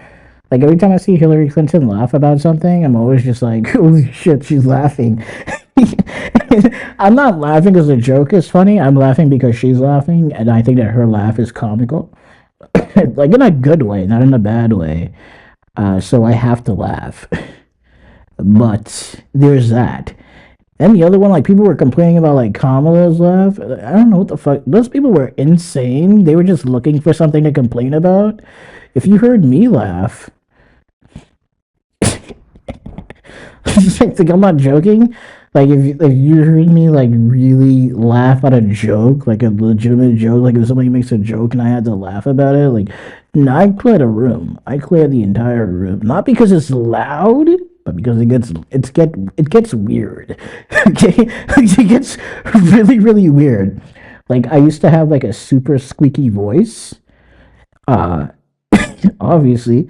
Like, every time I see Hillary Clinton laugh about something, I'm always just like, holy shit, she's laughing. I'm not laughing because the joke is funny. I'm laughing because she's laughing, and I think that her laugh is comical. Like, in a good way, not in a bad way. So I have to laugh. But there's that. And the other one, like, people were complaining about, like, Kamala's laugh. I don't know what the fuck. Those people were insane. They were just looking for something to complain about. If you heard me laugh, like, I'm not joking. Like, if you heard me, like, really laugh at a joke, like a legitimate joke, like if somebody makes a joke and I had to laugh about it, like, no, I cleared a room. I cleared the entire room. Not because it's loud, but because it gets weird. Okay? It gets really, really weird. Like, I used to have, like, a super squeaky voice. Uh, obviously.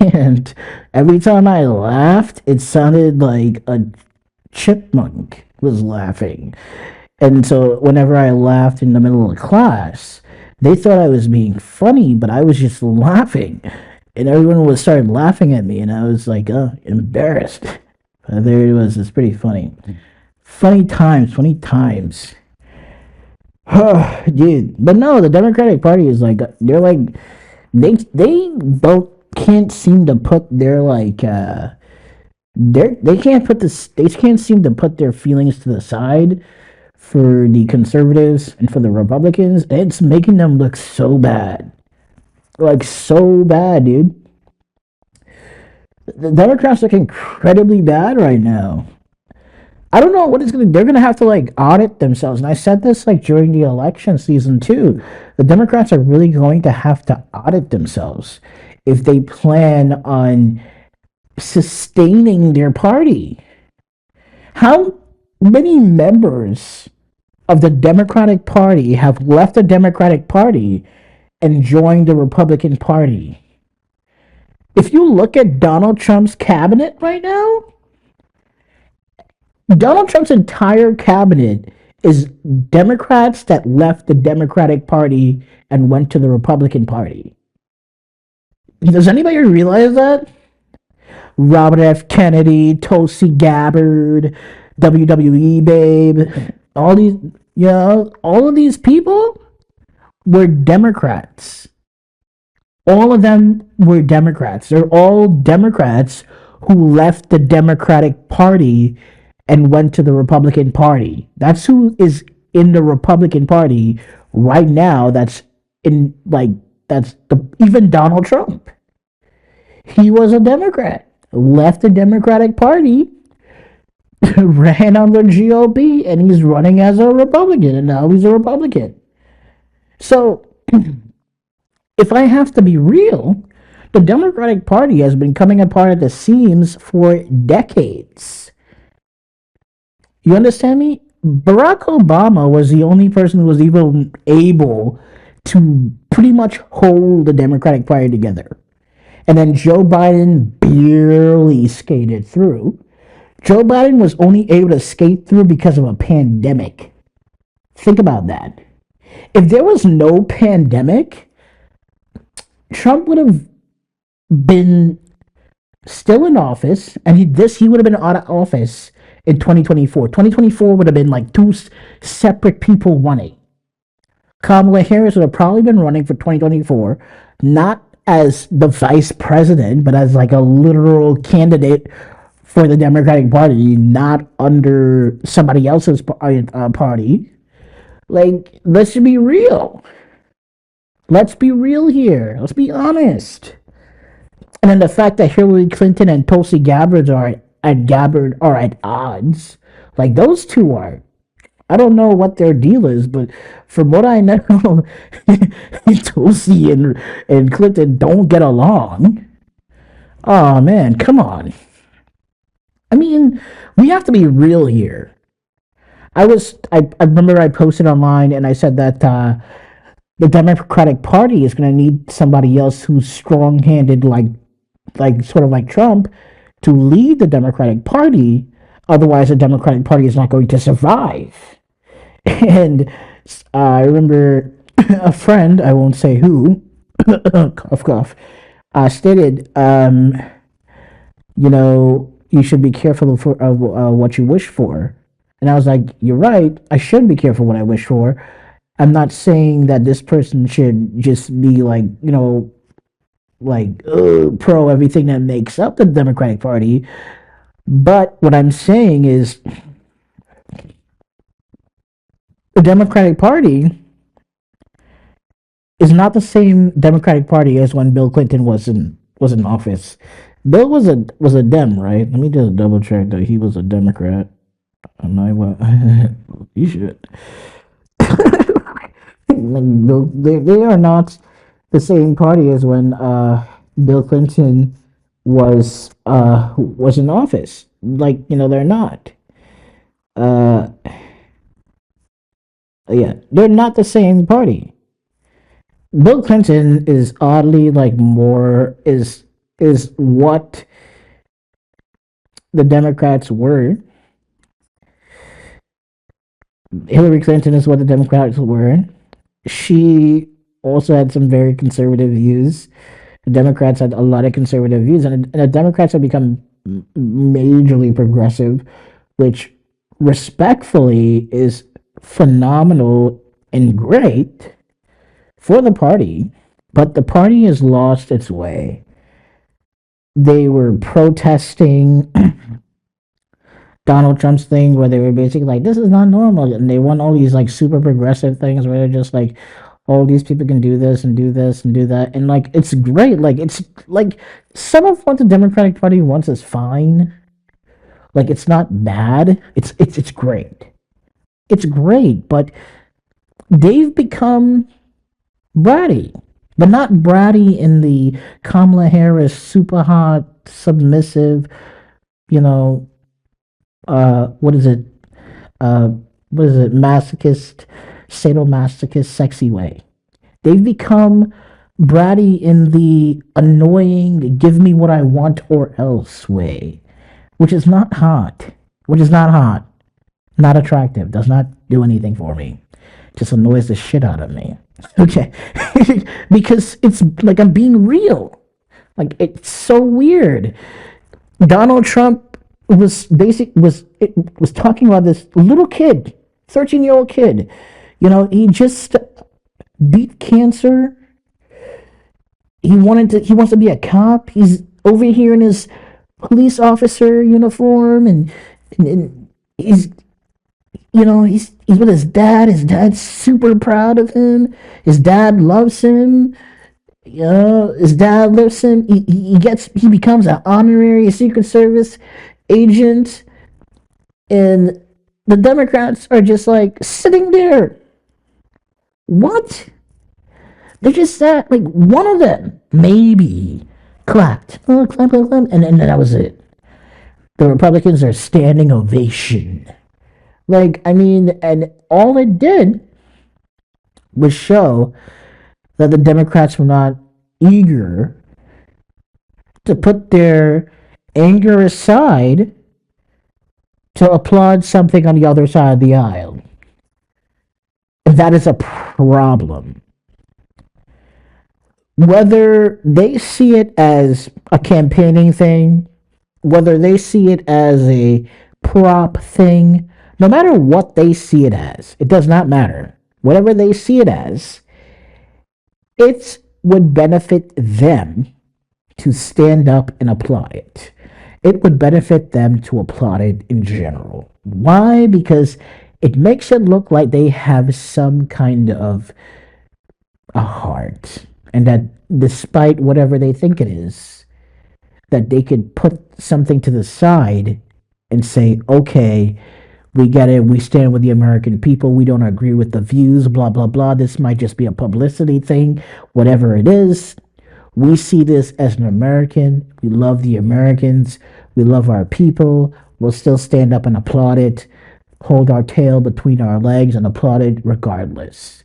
And every time I laughed, it sounded like a chipmunk was laughing. And so whenever I laughed in the middle of class, they thought I was being funny, but I was just laughing. And everyone was started laughing at me, and I was like, embarrassed. But there it was. It's pretty funny. Funny times, funny times. Dude. But no, the Democratic Party is like, they're like, they both can't seem to put their like they can't seem to put their feelings to the side for the conservatives and for the Republicans. It's making them look so bad. Like, so bad, dude. The Democrats look incredibly bad right now. I don't know what it's gonna. They're gonna have to like audit themselves, and I said this like during the election season too. The Democrats are really going to have to audit themselves if they plan on sustaining their party. How many members of the Democratic Party have left the Democratic Party and joined the Republican Party? If you look at Donald Trump's cabinet right now, Donald Trump's entire cabinet is Democrats that left the Democratic Party and went to the Republican Party. Does anybody realize that? Robert F. Kennedy, Tulsi Gabbard, WWE Babe, all these, all of these people were Democrats. All of them were Democrats. They're all Democrats who left the Democratic Party and went to the Republican Party. That's who is in the Republican Party right now. Even Donald Trump. He was a Democrat, left the Democratic Party, ran on the GOP, and he's running as a Republican, and now he's a Republican. So, if I have to be real, the Democratic Party has been coming apart at the seams for decades. You understand me? Barack Obama was the only person who was even able to pretty much hold the Democratic Party together. And then Joe Biden barely skated through. Joe Biden was only able to skate through because of a pandemic. Think about that. If there was no pandemic, Trump would have been still in office, and he would have been out of office in 2024. 2024 would have been like two separate people running. Kamala Harris would have probably been running for 2024, not as the vice president, but as like a literal candidate for the Democratic Party, not under somebody else's party. Like, let's be real. Let's be real here. Let's be honest. And then the fact that Hillary Clinton and Tulsi Gabbard are at odds, like those two are. I don't know what their deal is, but from what I know, Tulsi and Clinton don't get along. Oh man, come on. I mean, we have to be real here. I remember I posted online and I said that the Democratic Party is going to need somebody else who's strong-handed, like sort of like Trump, to lead the Democratic Party. Otherwise, the Democratic Party is not going to survive. And I remember a friend, I won't say who, cough cough, stated, you should be careful of what you wish for. And I was like, you're right. I should be careful what I wish for. I'm not saying that this person should just be like, pro everything that makes up the Democratic Party. But what I'm saying is the Democratic Party is not the same Democratic Party as when Bill Clinton was in office. Bill was a Dem, right? Let me just double check that he was a Democrat. Am I what? You should. Like Bill, they are not the same party as when Bill Clinton was in office. Like they're not. Uh, yeah, they're not the same party. Bill Clinton is oddly like more is what the Democrats were. Hillary Clinton is what the Democrats were. She also had some very conservative views. The Democrats had a lot of conservative views, and the Democrats have become majorly progressive, which respectfully is phenomenal and great for the party. But the party has lost its way. They were protesting Donald Trump's thing where they were basically like, this is not normal. And they want all these like super progressive things where they're just like, all these people can do this and do this and do that. And like, it's great. Like, it's like some of what the Democratic Party wants is fine. Like, it's not bad. It's great. It's great. But they've become bratty. But not bratty in the Kamala Harris super hot, submissive, you know, what is it? What is it? Masochist, sadomasochist, sexy way. They've become bratty in the annoying, give me what I want or else way, which is not hot. Which is not hot. Not attractive. Does not do anything for me. Just annoys the shit out of me. Okay. Because it's like I'm being real. Like it's so weird. Donald Trump was talking about this little kid, 13-year-old kid. He just beat cancer. He wants to be a cop. He's over here in his police officer uniform and he's he's with his dad. His dad's super proud of him. His dad loves him. His dad loves him. He becomes an honorary Secret Service agent, and the Democrats are just like sitting there. What? They just sat like one of them maybe clapped. Oh, clap, clap, clap, and that was it. The Republicans are standing ovation. Like, I mean, and all it did was show that the Democrats were not eager to put their anger aside to applaud something on the other side of the aisle. And that is a problem. Whether they see it as a campaigning thing, whether they see it as a prop thing, no matter what they see it as, it does not matter. Whatever they see it as, it would benefit them to stand up and applaud it. It would benefit them to applaud it in general. Why? Because it makes it look like they have some kind of a heart. And that despite whatever they think it is, that they could put something to the side and say, okay, we get it. We stand with the American people. We don't agree with the views, blah, blah, blah. This might just be a publicity thing, whatever it is. We see this as an American. We love the Americans. We love our people. We'll still stand up and applaud it. hold our tail between our legs and applauded regardless.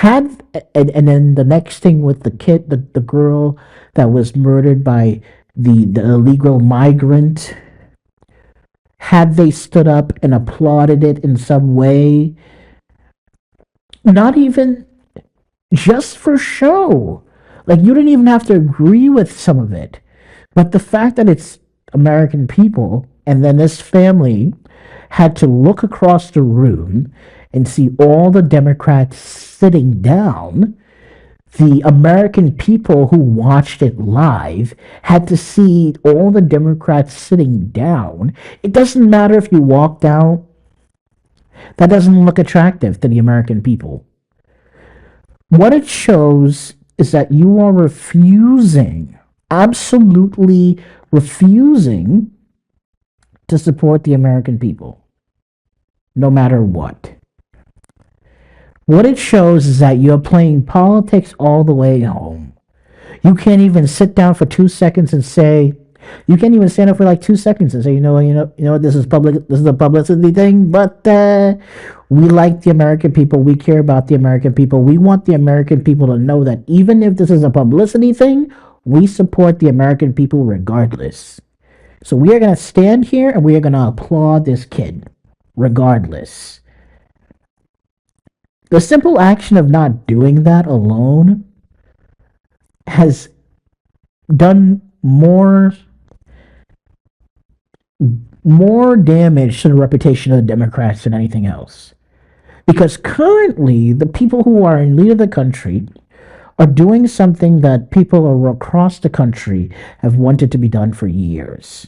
And then the next thing with the kid, the girl that was murdered by the illegal migrant, had they stood up and applauded it in some way, not even just for show. Like, you didn't even have to agree with some of it. But the fact that it's American people, and then this family had to look across the room and see all the Democrats sitting down, the American people who watched it live had to see all the Democrats sitting down. It doesn't matter if you walk down, that doesn't look attractive to the American people. What it shows is that you are refusing, absolutely refusing, to support the American people, no matter what. What it shows is that you're playing politics all the way home. You can't even sit down for 2 seconds and say, you can't even stand up for like 2 seconds and say, this is a publicity thing, but we like the American people, we care about the American people, we want the American people to know that even if this is a publicity thing, we support the American people regardless. So we are going to stand here and we are going to applaud this kid regardless. The simple action of not doing that alone has done more damage to the reputation of the Democrats than anything else. Because currently, the people who are in lead of the country are doing something that people across the country have wanted to be done for years.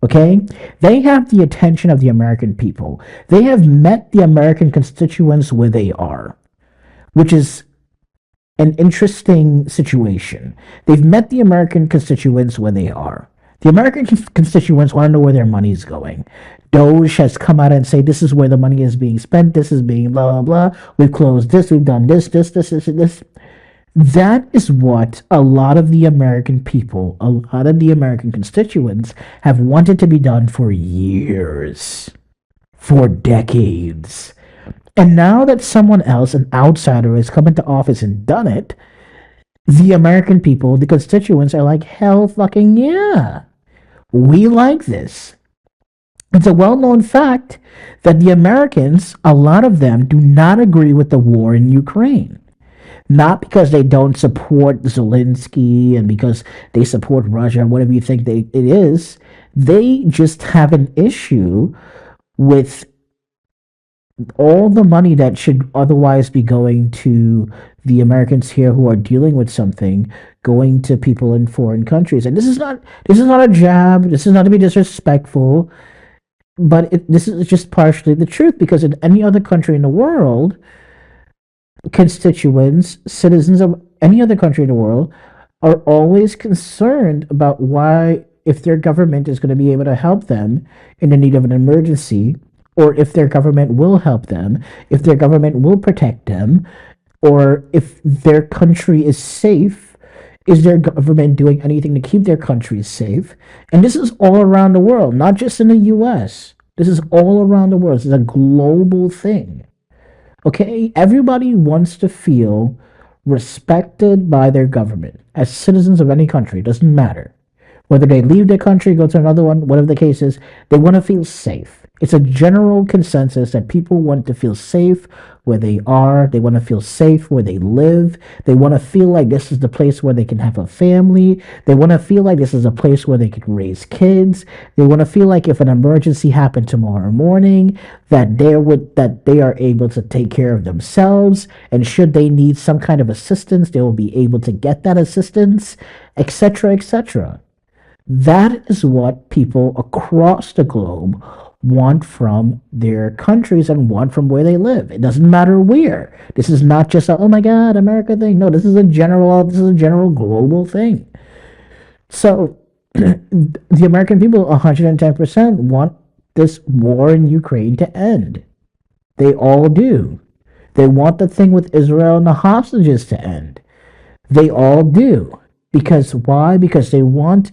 Okay? They have the attention of the American people. They have met the American constituents where they are, which is an interesting situation. They've met the American constituents where they are. The American constituents want to know where their money is going. Doge has come out and say, this is where the money is being spent, this is being blah, blah, blah. We've closed this, we've done this. That is what a lot of the American people, a lot of the American constituents have wanted to be done for years, for decades. And now that someone else, an outsider, has come into office and done it, the American people, the constituents, are like, hell fucking yeah. We like this. It's a well-known fact that the Americans, a lot of them, do not agree with the war in Ukraine. Not because they don't support Zelensky and because they support Russia, whatever you think it is. They just have an issue with all the money that should otherwise be going to the Americans here who are dealing with something, going to people in foreign countries. And this is not a jab. This is not to be disrespectful, but this is just partially the truth, because in any other country in the world, constituents, citizens of any other country in the world are always concerned about why, if their government is going to be able to help them in the need of an emergency, or if their government will help them, if their government will protect them, or if their country is safe, is their government doing anything to keep their country safe? And this is all around the world, not just in the US. This is all around the world. This is a global thing. Okay? Everybody wants to feel respected by their government as citizens of any country. It doesn't matter. Whether they leave their country, go to another one, whatever the case is, they want to feel safe. It's a general consensus that people want to feel safe where they are. They want to feel safe where they live. They want to feel like this is the place where they can have a family. They want to feel like this is a place where they can raise kids. They want to feel like if an emergency happened tomorrow morning, that they are able to take care of themselves, and should they need some kind of assistance, they will be able to get that assistance, etc., etc. That is what people across the globe want from their countries and want from where they live. It doesn't matter where. This is not just a, oh my God, America thing. No, this is a general global thing. So the American people, 110%, want this war in Ukraine to end. They all do. They want the thing with Israel and the hostages to end. They all do. Because why? Because they want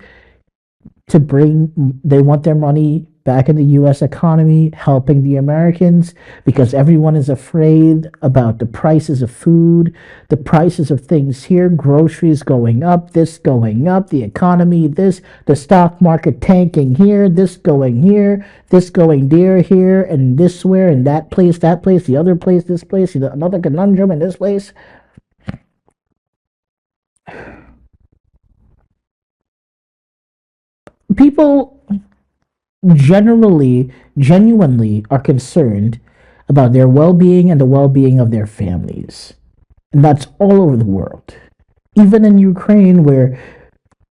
their money back in the US economy, helping the Americans because everyone is afraid about the prices of food, the prices of things here, groceries going up, this going up, the economy, this, the stock market tanking here, this going here, this going there, here, and this where, and that place, the other place, this place, another conundrum in this place. People genuinely are concerned about their well-being and the well-being of their families. And that's all over the world. Even in Ukraine, where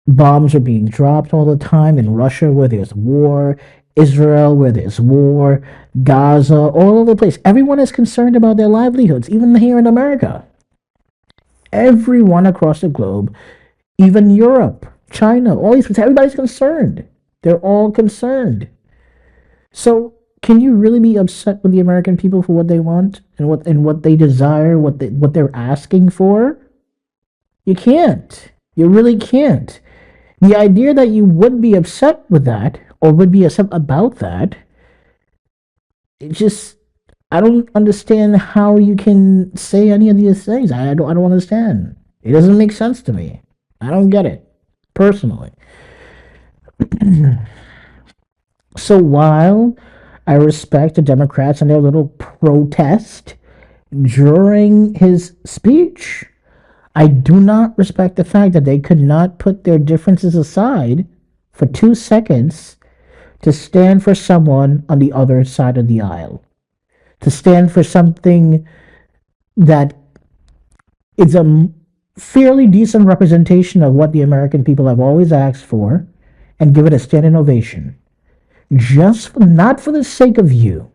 bombs are being dropped all the time, in Russia, where there's war, Israel, where there's war, Gaza, all over the place. Everyone is concerned about their livelihoods, even here in America. Everyone across the globe, even Europe, China, all these places, everybody's concerned. They're all concerned. So can you really be upset with the American people for what they want and what they desire, what they're asking for? You can't. You really can't. The idea that you would be upset with that or would be upset about that, it just, I don't understand how you can say any of these things. I don't understand. It doesn't make sense to me. I don't get it personally. So while I respect the Democrats and their little protest during his speech, I do not respect the fact that they could not put their differences aside for 2 seconds to stand for someone on the other side of the aisle, to stand for something that is a fairly decent representation of what the American people have always asked for, and give it a standing ovation. Not for the sake of you,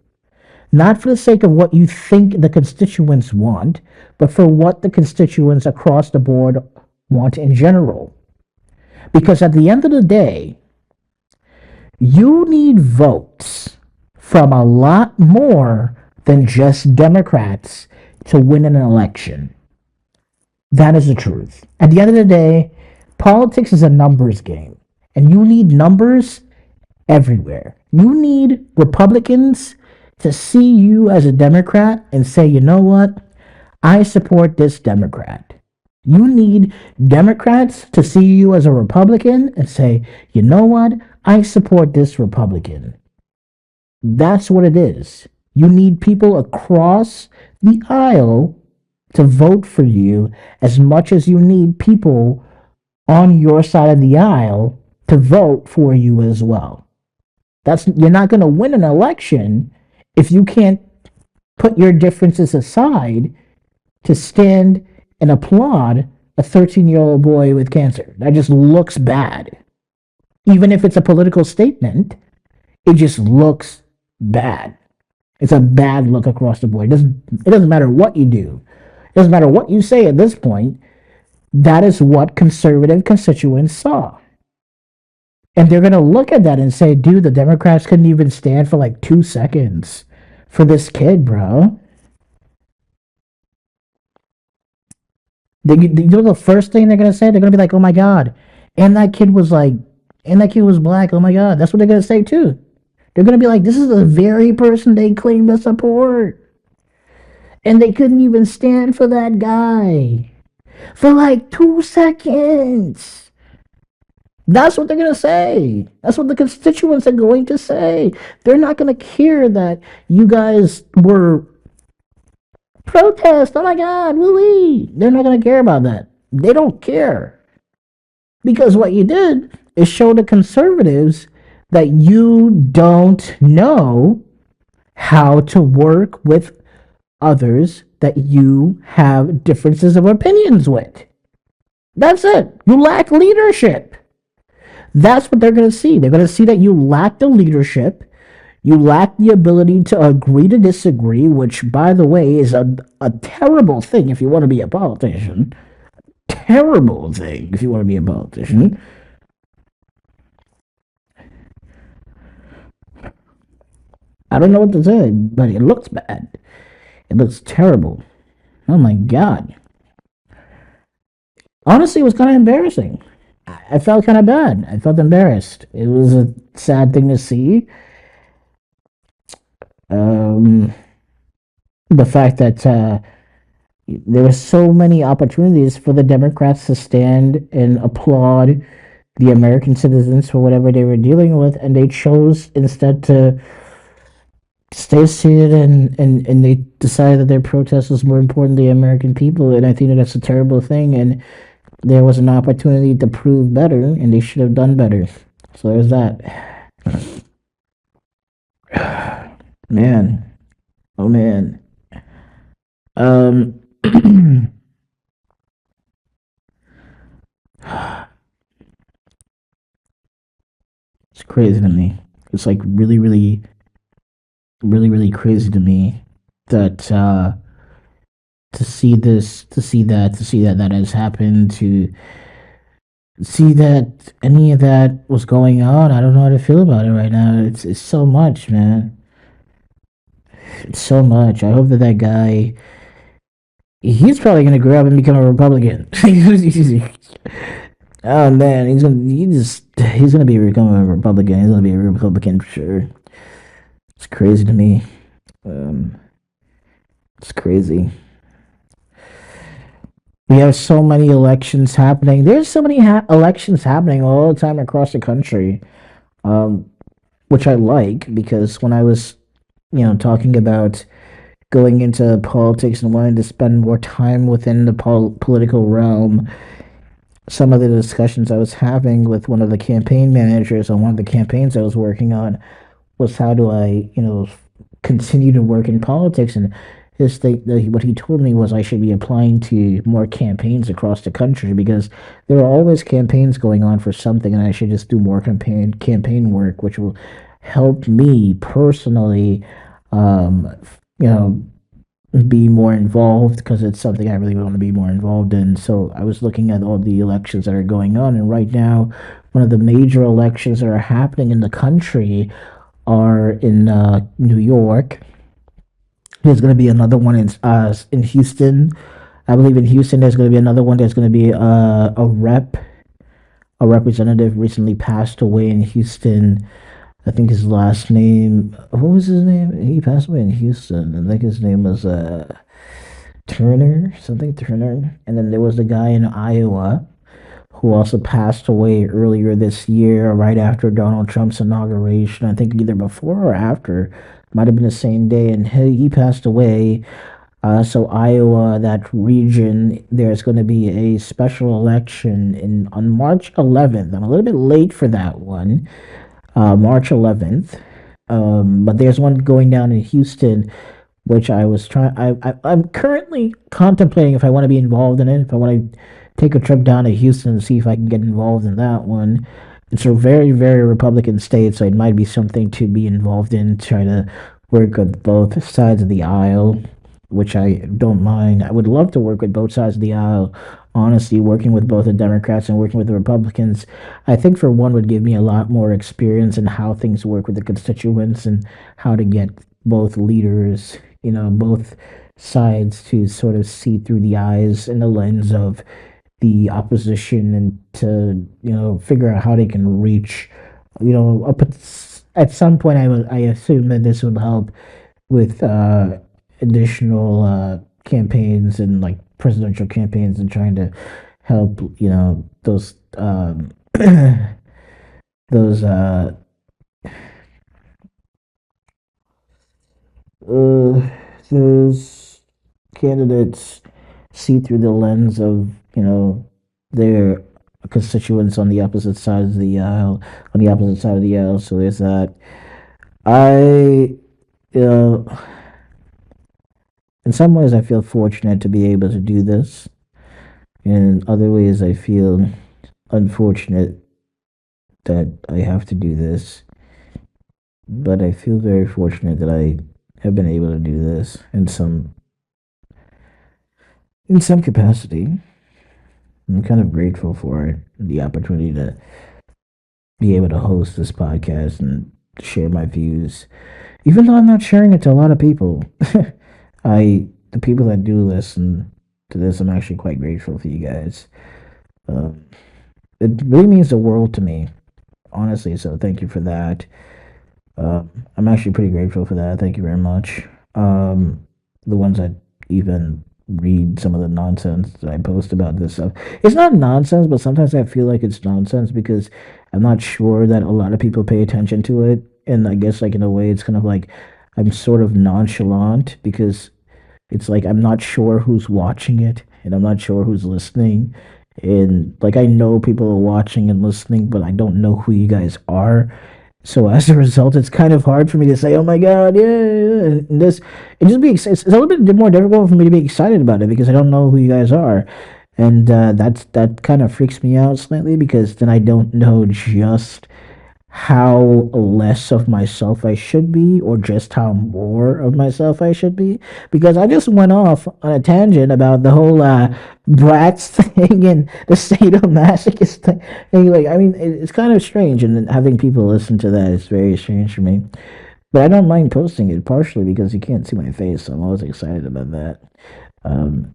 not for the sake of what you think the constituents want, but for what the constituents across the board want in general. Because at the end of the day, you need votes from a lot more than just Democrats to win an election. That is the truth. At the end of the day, politics is a numbers game, and you need numbers everywhere. You need Republicans to see you as a Democrat and say, you know what? I support this Democrat. You need Democrats to see you as a Republican and say, you know what? I support this Republican. That's what it is. You need people across the aisle to vote for you as much as you need people on your side of the aisle to vote for you as well. You're not going to win an election if you can't put your differences aside to stand and applaud a 13-year-old boy with cancer. That just looks bad. Even if it's a political statement, it just looks bad. It's a bad look across the board. It doesn't matter what you do. It doesn't matter what you say at this point. That is what conservative constituents saw. And they're going to look at that and say, dude, the Democrats couldn't even stand for like 2 seconds for this kid, bro. You know the first thing they're going to say? They're going to be like, oh my God. And that kid was black. Oh my God. That's what they're going to say too. They're going to be like, this is the very person they claim to support. And they couldn't even stand for that guy for like 2 seconds. That's what they're going to say. That's what the constituents are going to say. They're not going to care that you guys were protest. Oh my God, woo-wee. They're not going to care about that. They don't care. Because what you did is show the conservatives that you don't know how to work with others that you have differences of opinions with. That's it. You lack leadership. That's what they're going to see. They're going to see that you lack the leadership. You lack the ability to agree to disagree, which, by the way, is a terrible thing if you want to be a politician. Terrible thing if you want to be a politician. I don't know what to say, but it looks bad. It looks terrible. Oh my God. Honestly, it was kind of embarrassing. I felt kind of bad. I felt embarrassed. It was a sad thing to see. the fact that there were so many opportunities for the Democrats to stand and applaud the American citizens for whatever they were dealing with, and they chose instead to stay seated, and they decided that their protest was more important than the American people, and I think that that's a terrible thing, and there was an opportunity to prove better, and they should have done better. So there's that. Man, oh man. Um, it's crazy to me. It's like really, really, really, really crazy to me that to see this, to see that that has happened, to see that any of that was going on. I don't know how to feel about it right now. It's so much, man. It's so much. I hope that that guy. He's probably gonna grow up and become a Republican. Oh man, he's gonna be becoming a Republican. He's gonna be a Republican for sure. It's crazy to me. Um, it's crazy. We have so many elections happening. There's so many elections happening all the time across the country, um, which I like because when I was, talking about going into politics and wanting to spend more time within the political realm, some of the discussions I was having with one of the campaign managers on one of the campaigns I was working on was how do I, continue to work in politics. And what he told me was I should be applying to more campaigns across the country because there are always campaigns going on for something, and I should just do more campaign work, which will help me personally, um, you know, be more involved because it's something I really want to be more involved in. So I was looking at all the elections that are going on, and right now, one of the major elections that are happening in the country are in New York. There's going to be another one in Houston. I believe in Houston there's going to be another one. There's going to be a representative recently passed away in Houston. I think his last name. What was his name? He passed away in Houston. I think his name was Turner, something Turner. And then there was the guy in Iowa who also passed away earlier this year, right after Donald Trump's inauguration. I think either before or after. Might have been the same day, and he passed away. So Iowa, that region, there's going to be a special election in on March 11th. I'm a little bit late for that one, March 11th. But there's one going down in Houston, which I was trying. I'm currently contemplating if I want to be involved in it. If I want to take a trip down to Houston and see if I can get involved in that one. It's a very, very Republican state, so it might be something to be involved in. Try to work with both sides of the aisle, which I don't mind. I would love to work with both sides of the aisle. Honestly, working with both the Democrats and working with the Republicans, I think for one would give me a lot more experience in how things work with the constituents and how to get both leaders, both sides to sort of see through the eyes and the lens of the opposition and to, figure out how they can reach, up at some point I assume that this would help with additional campaigns and like presidential campaigns and trying to help those those uh, those candidates see through the lens of their constituents on the opposite side of the aisle, so there's that. I you know in some ways I feel fortunate to be able to do this. In other ways I feel unfortunate that I have to do this. But I feel very fortunate that I have been able to do this in some capacity. I'm kind of grateful for it, the opportunity to be able to host this podcast and share my views, even though I'm not sharing it to a lot of people. The people that do listen to this, I'm actually quite grateful for you guys. Um, it really means the world to me, honestly. So thank you for that. I'm actually pretty grateful for that. Thank you very much. Um, the ones that even read some of the nonsense that I post about this stuff. It's not nonsense, but sometimes I feel like it's nonsense because I'm not sure that a lot of people pay attention to it. And I guess like in a way it's kind of like I'm sort of nonchalant because it's like I'm not sure who's watching it and I'm not sure who's listening. And like I know people are watching and listening, but I don't know who you guys are. So as a result, it's kind of hard for me to say, "Oh my God, yeah, yeah." And this, it just be it's a little bit more difficult for me to be excited about it because I don't know who you guys are, and that kind of freaks me out slightly because then I don't know just how less of myself I should be, or just how more of myself I should be. Because I just went off on a tangent about the whole brats thing and the sadomasochist thing. Like, I mean, it's kind of strange, and then having people listen to that is very strange for me. But I don't mind posting it partially because you can't see my face, so I'm always excited about that.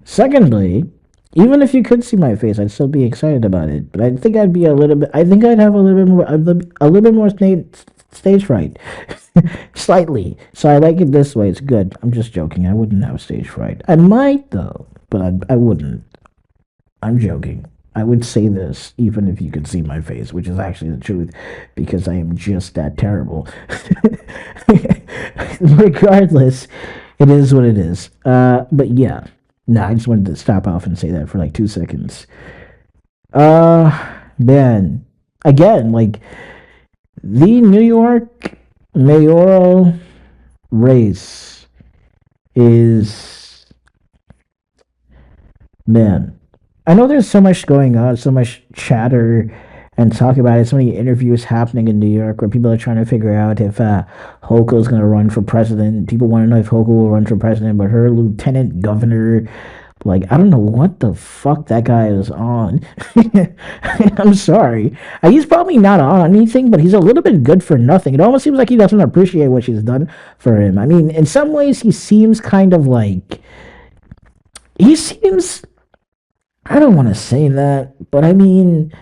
Secondly, even if you could see my face, I'd still be excited about it. But I think I'd be a little bit. I think I'd have a little bit more stage fright, slightly. So I like it this way. It's good. I'm just joking. I wouldn't have stage fright. I might though, but I wouldn't. I'm joking. I would say this even if you could see my face, which is actually the truth, because I am just that terrible. Regardless, it is what it is. But yeah, no, I just wanted to stop off and say that for like 2 seconds. Man, again, like the New York mayoral race is, man. I know there's so much going on, so much chatter and talk about it. So many interviews happening in New York where people are trying to figure out if Hochul's going to run for president. People want to know if Hochul will run for president, but her lieutenant governor, like, I don't know what the fuck that guy is on. I'm sorry. He's probably not on anything, but he's a little bit good for nothing. It almost seems like he doesn't appreciate what she's done for him. I mean, in some ways, he seems kind of like. He seems. I don't want to say that, but I mean,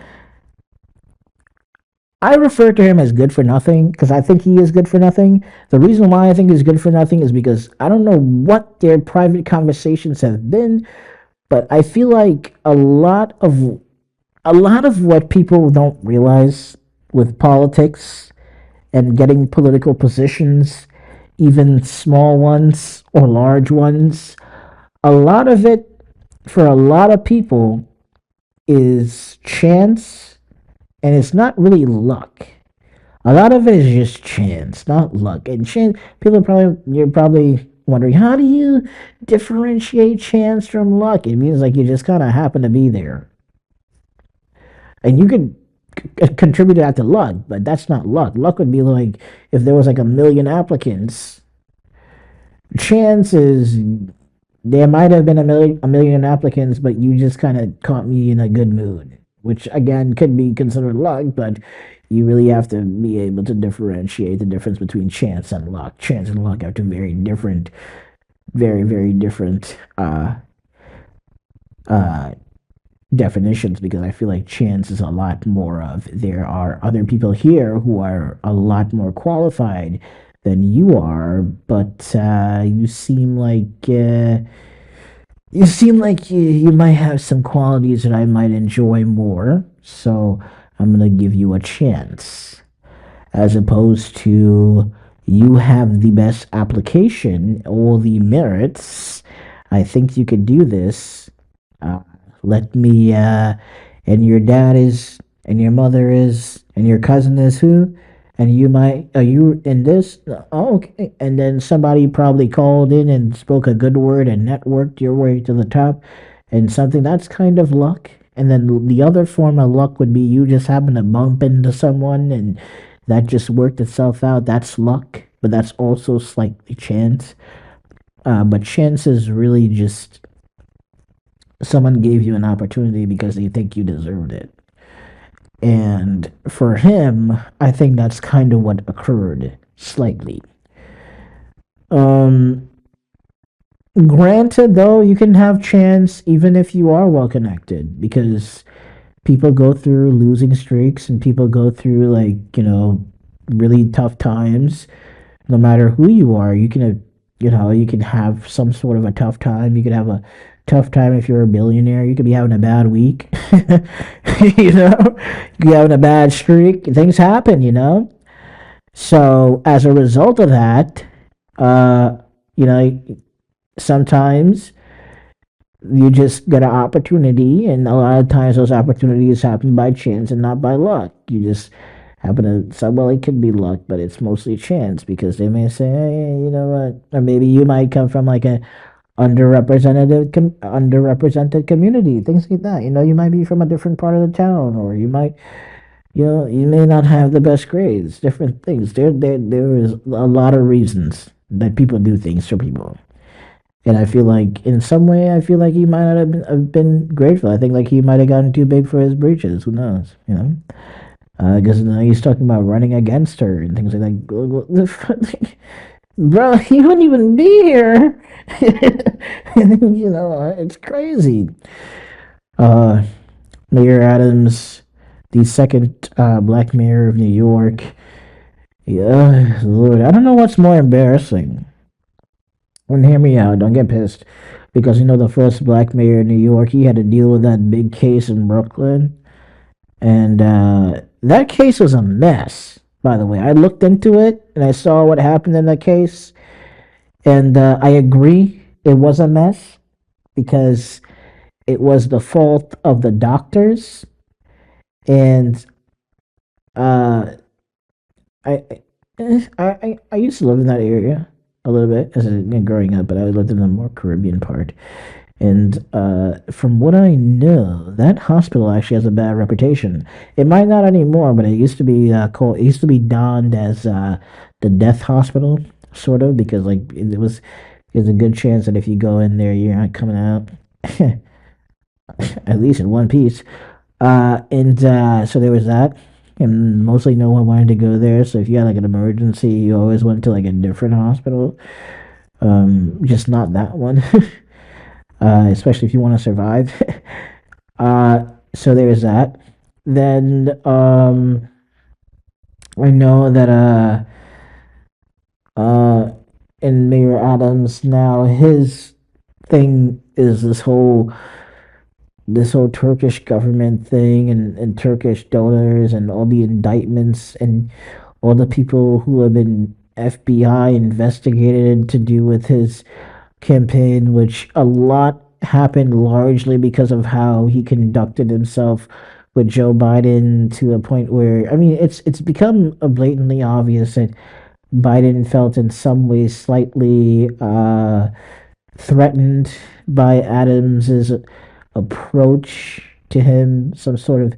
I refer to him as good for nothing because I think he is good for nothing. The reason why I think he's good for nothing is because I don't know what their private conversations have been, but I feel like a lot of what people don't realize with politics and getting political positions, even small ones or large ones, a lot of it for a lot of people is chance, and it's not really luck. A lot of it is just chance, not luck. And chance, you're probably wondering, how do you differentiate chance from luck? It means like you just kind of happen to be there, and you could contribute that to luck, but that's not luck. Luck would be like if there was like a million applicants. Chance is there might have been a million applicants, but you just kind of caught me in a good mood, which again could be considered luck, but you really have to be able to differentiate the difference between chance and luck. Chance and luck are two very different, very, very different uh, definitions because I feel like chance is a lot more of there are other people here who are a lot more qualified than you are, but you might have some qualities that I might enjoy more, so I'm gonna give you a chance. As opposed to you have the best application, all the merits. I think you could do this. Uh, let me, and your dad is, and your mother is, and your cousin is who? And are you in this? Oh, okay. And then somebody probably called in and spoke a good word and networked your way to the top and something that's kind of luck. And then the other form of luck would be you just happen to bump into someone and that just worked itself out. That's luck, but that's also slightly chance. But chance is really just someone gave you an opportunity because they think you deserved it. And for him, I think that's kind of what occurred slightly. Um, Granted, though, you can have chance even if you are well connected because people go through losing streaks and people go through like really tough times. No matter who you are, you can, you can have some sort of a tough time. You could have a tough time if you're a billionaire. You could be having a bad week. You know, you could be having a bad streak. Things happen, you know. So as a result of that, uh, you know, sometimes you just get an opportunity, and a lot of times those opportunities happen by chance and not by luck. You just happen to, so well, it could be luck, but it's mostly chance because they may say, hey, you know what, or maybe you might come from like a underrepresented community, things like that. You know, you might be from a different part of the town, or you might, you may not have the best grades. Different things. There is a lot of reasons that people do things for people. And I feel like, in some way, I feel like he might not have been grateful. I think like he might have gotten too big for his britches. Who knows? You know, because he's talking about running against her and things like that. Bro, he wouldn't even be here. You know, it's crazy. Uh, Mayor Adams, the second black mayor of New York. Yeah, Lord, I don't know what's more embarrassing. And hear me out, don't get pissed. Because the first black mayor in New York, he had to deal with that big case in Brooklyn. And that case was a mess, by the way. I looked into it and I saw what happened in that case. And I agree it was a mess because it was the fault of the doctors. And uh, I, I used to live in that area a little bit as growing up, but I lived in the more Caribbean part. And from what I know, that hospital actually has a bad reputation. It might not anymore, but it used to be called. It used to be donned as the death hospital, sort of, because like it was. There's a good chance that if you go in there, you're not coming out, at least in one piece. And so there was that, and mostly no one wanted to go there. So if you had like an emergency, you always went to like a different hospital. Just not that one. Especially if you want to survive. So there's that. Then I know that uh, in Mayor Adams now, his thing is this whole Turkish government thing, and Turkish donors and all the indictments and all the people who have been FBI investigated to do with his campaign, which a lot happened largely because of how he conducted himself with Joe Biden, to a point where, I mean, it's become blatantly obvious that Biden felt in some ways slightly threatened by Adams's approach to him, some sort of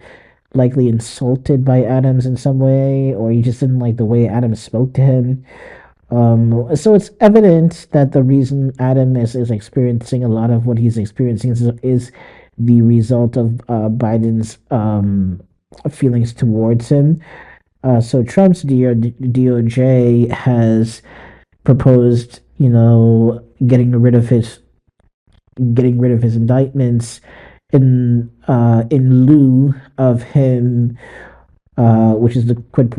likely insulted by Adams in some way, or he just didn't like the way Adams spoke to him. So it's evident that the reason Adam is experiencing a lot of what he's experiencing is the result of Biden's feelings towards him. So Trump's DOJ has proposed, getting rid of his indictments in lieu of him, which is the quid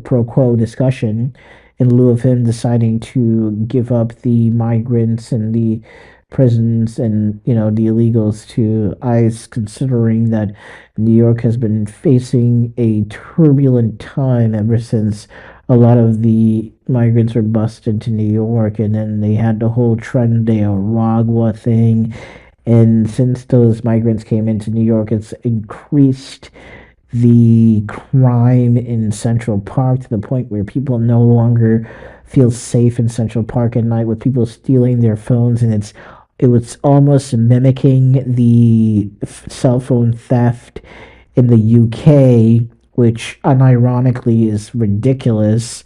pro quo discussion, in lieu of him deciding to give up the migrants and the prisons and the illegals to ICE, considering that New York has been facing a turbulent time ever since a lot of the migrants were busted to New York, and then they had the whole Tren de Aragua thing. And since those migrants came into New York, it's increased the crime in Central Park to the point where people no longer feel safe in Central Park at night, with people stealing their phones, and it was almost mimicking the cell phone theft in the UK, which unironically is ridiculous.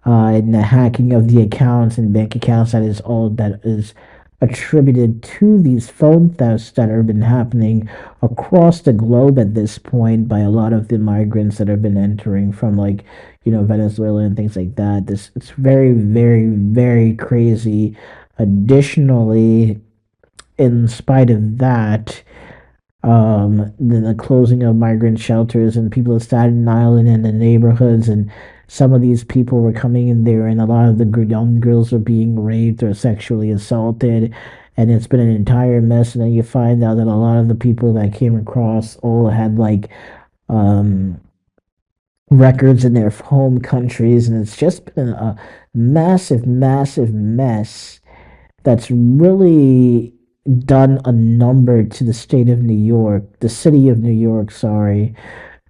And the hacking of the accounts and bank accounts, that is attributed to these phone thefts that have been happening across the globe at this point by a lot of the migrants that have been entering from, like, Venezuela and things like that. It's very, very, very crazy. Additionally, in spite of that, the closing of migrant shelters and people of Staten Island and the neighborhoods, and some of these people were coming in there, and a lot of the young girls were being raped or sexually assaulted, and it's been an entire mess. And then you find out that a lot of the people that came across all had like um, records in their home countries, and it's just been a massive, massive mess that's really done a number to the state of New York, the city of New York, sorry.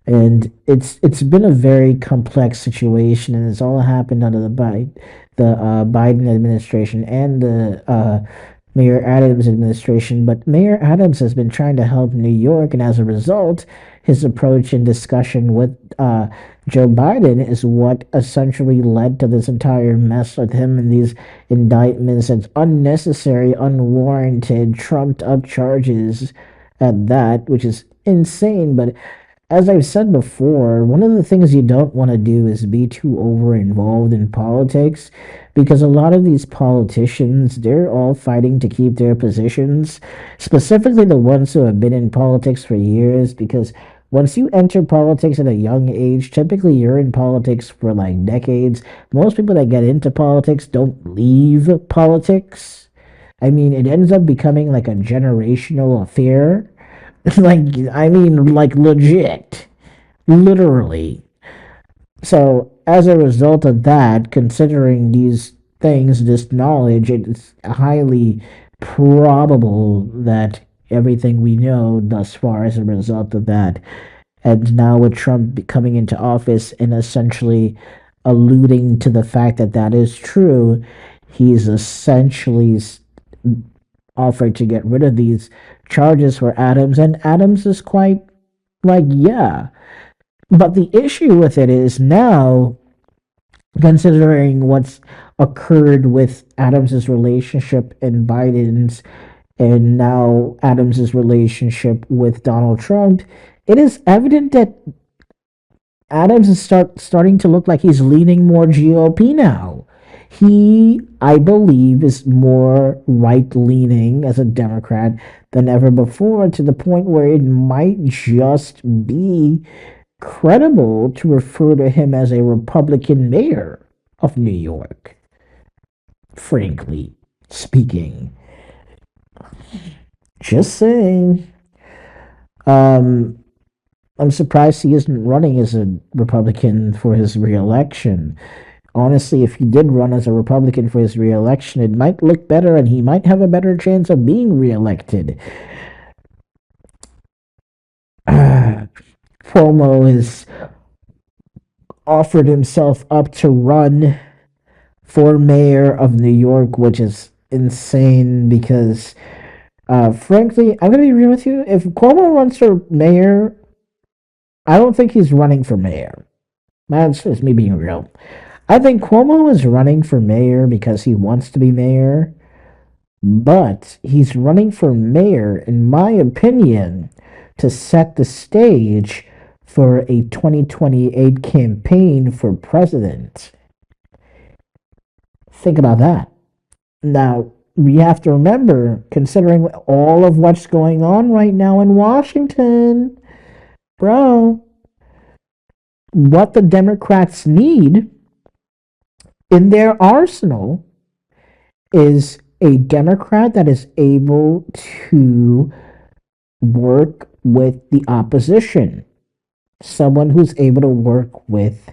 And it's been a very complex situation, and it's all happened under the Biden administration and the Mayor Adams administration. But Mayor Adams has been trying to help New York, and as a result, his approach and discussion with Joe Biden is what essentially led to this entire mess with him and these indictments and unnecessary, unwarranted, trumped up charges at that, which is insane. But as I've said before, one of the things you don't want to do is be too over involved in politics, because a lot of these politicians, they're all fighting to keep their positions, specifically the ones who have been in politics for years, because once you enter politics at a young age, typically you're in politics for like decades. Most people that get into politics don't leave politics. I mean, it ends up becoming like a generational affair. Like, I mean, like legit, literally. So, as a result of that, considering these things, this knowledge, it's highly probable that everything we know thus far as a result of that. And now with Trump coming into office and essentially alluding to the fact that that is true, he's essentially offered to get rid of these charges for Adams, and Adams is quite like, yeah. But the issue with it is now, considering what's occurred with Adams's relationship and Biden's, and now Adams's relationship with Donald Trump, it is evident that Adams is starting to look like he's leaning more GOP now. He, I believe, is more right leaning as a Democrat than ever before, to the point where it might just be credible to refer to him as a Republican mayor of New York, frankly speaking. Just saying. I'm surprised he isn't running as a Republican for his reelection. Honestly, if he did run as a Republican for his reelection, it might look better and he might have a better chance of being reelected. Cuomo has offered himself up to run for mayor of New York, which is insane because, frankly, I'm going to be real with you. If Cuomo runs for mayor, I don't think he's running for mayor. That's just me being real. I think Cuomo is running for mayor because he wants to be mayor, but he's running for mayor, in my opinion, to set the stage for a 2028 campaign for president. Think about that. Now, we have to remember, considering all of what's going on right now in Washington, bro, what the Democrats need in their arsenal is a Democrat that is able to work with the opposition, someone who's able to work with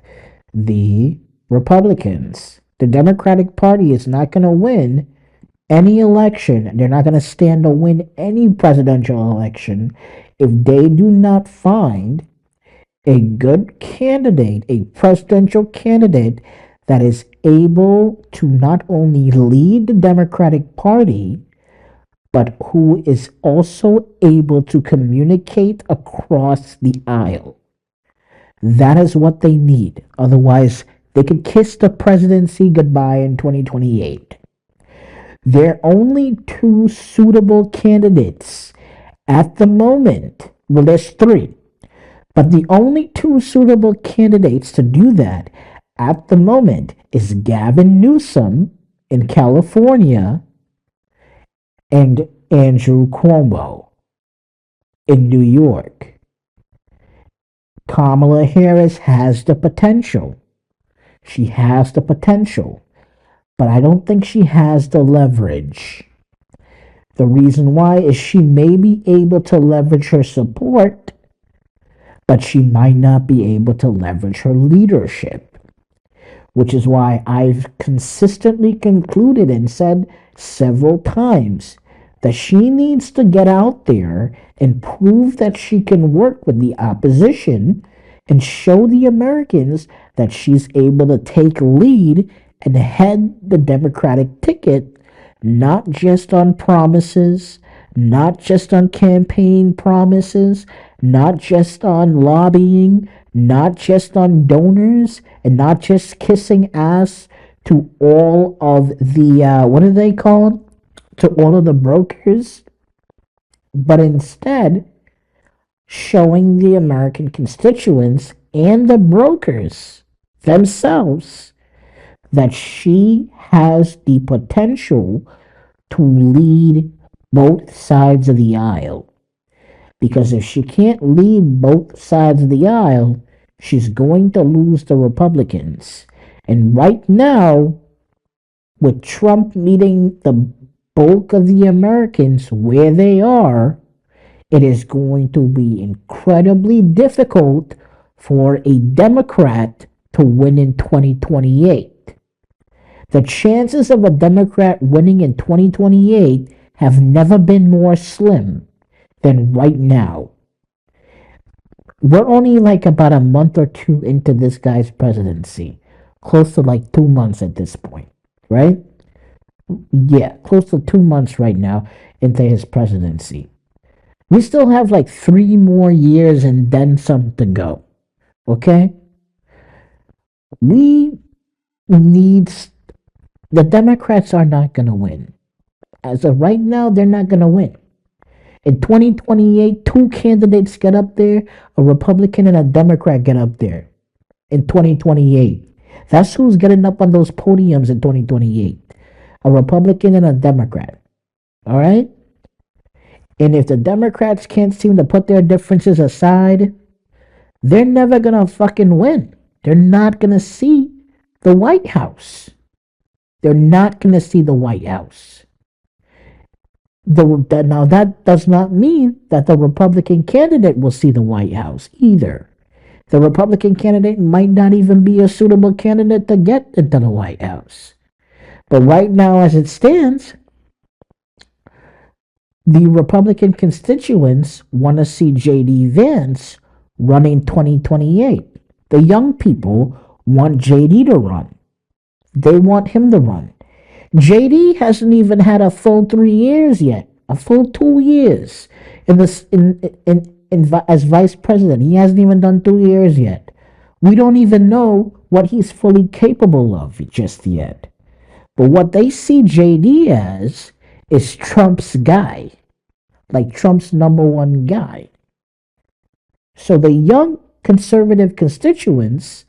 the Republicans. The Democratic Party is not going to win any election. They're not going to stand to win any presidential election if they do not find a good candidate, a presidential candidate that is able to not only lead the Democratic Party, but who is also able to communicate across the aisle. That is what they need. Otherwise, they could kiss the presidency goodbye in 2028. There are only two suitable candidates at the moment. Well, there's three. But the only two suitable candidates to do that at the moment is Gavin Newsom in California and Andrew Cuomo in New York. Kamala Harris has the potential. She has the potential, but I don't think she has the leverage. The reason why is she may be able to leverage her support, but she might not be able to leverage her leadership, which is why I've consistently concluded and said several times that she needs to get out there and prove that she can work with the opposition and show the Americans that she's able to take lead and head the Democratic ticket, not just on promises, not just on campaign promises, not just on lobbying, not just on donors, and not just kissing ass to all of the, what do they call them? To all of the brokers, but instead showing the American constituents and the brokers themselves that she has the potential to lead both sides of the aisle. Because if she can't lead both sides of the aisle, she's going to lose the Republicans. And right now, with Trump meeting the bulk of the Americans where they are, it is going to be incredibly difficult for a Democrat to win in 2028. The chances of a Democrat winning in 2028 have never been more slim than right now. We're only like about a month or two into this guy's presidency, close to like 2 months at this point, right? Yeah, close to 2 months right now into his presidency. We still have like 3 more years and then some to go. Okay? We need. The Democrats are not going to win. As of right now, they're not going to win. In 2028, 2 candidates get up there, a Republican and a Democrat get up there in 2028. That's who's getting up on those podiums in 2028. A Republican and a Democrat. All right? And if the Democrats can't seem to put their differences aside, they're never going to fucking win. They're not going to see the White House. They're not going to see the White House. Now, that does not mean that the Republican candidate will see the White House either. The Republican candidate might not even be a suitable candidate to get into the White House. But right now, as it stands, the Republican constituents want to see J.D. Vance running 2028. The young people want J.D. to run. They want him to run. J.D. hasn't even had a full 3 years yet, a full 2 years as vice president. He hasn't even done 2 years yet. We don't even know what he's fully capable of just yet. But what they see J.D. as is Trump's guy, like Trump's number one guy. So the young conservative constituents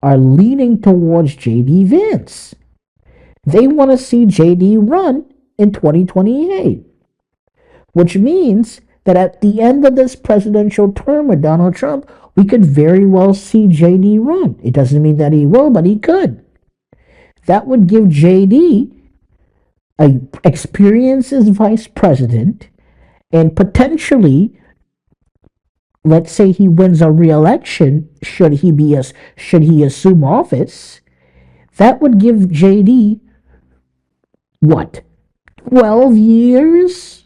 are leaning towards J.D. Vance. They want to see J.D. run in 2028, which means that at the end of this presidential term with Donald Trump, we could very well see J.D. run. It doesn't mean that he will, but he could. That would give J.D. a experience as vice president, and potentially, let's say he wins a re-election, should he assume office, that would give J.D. what? 12 years?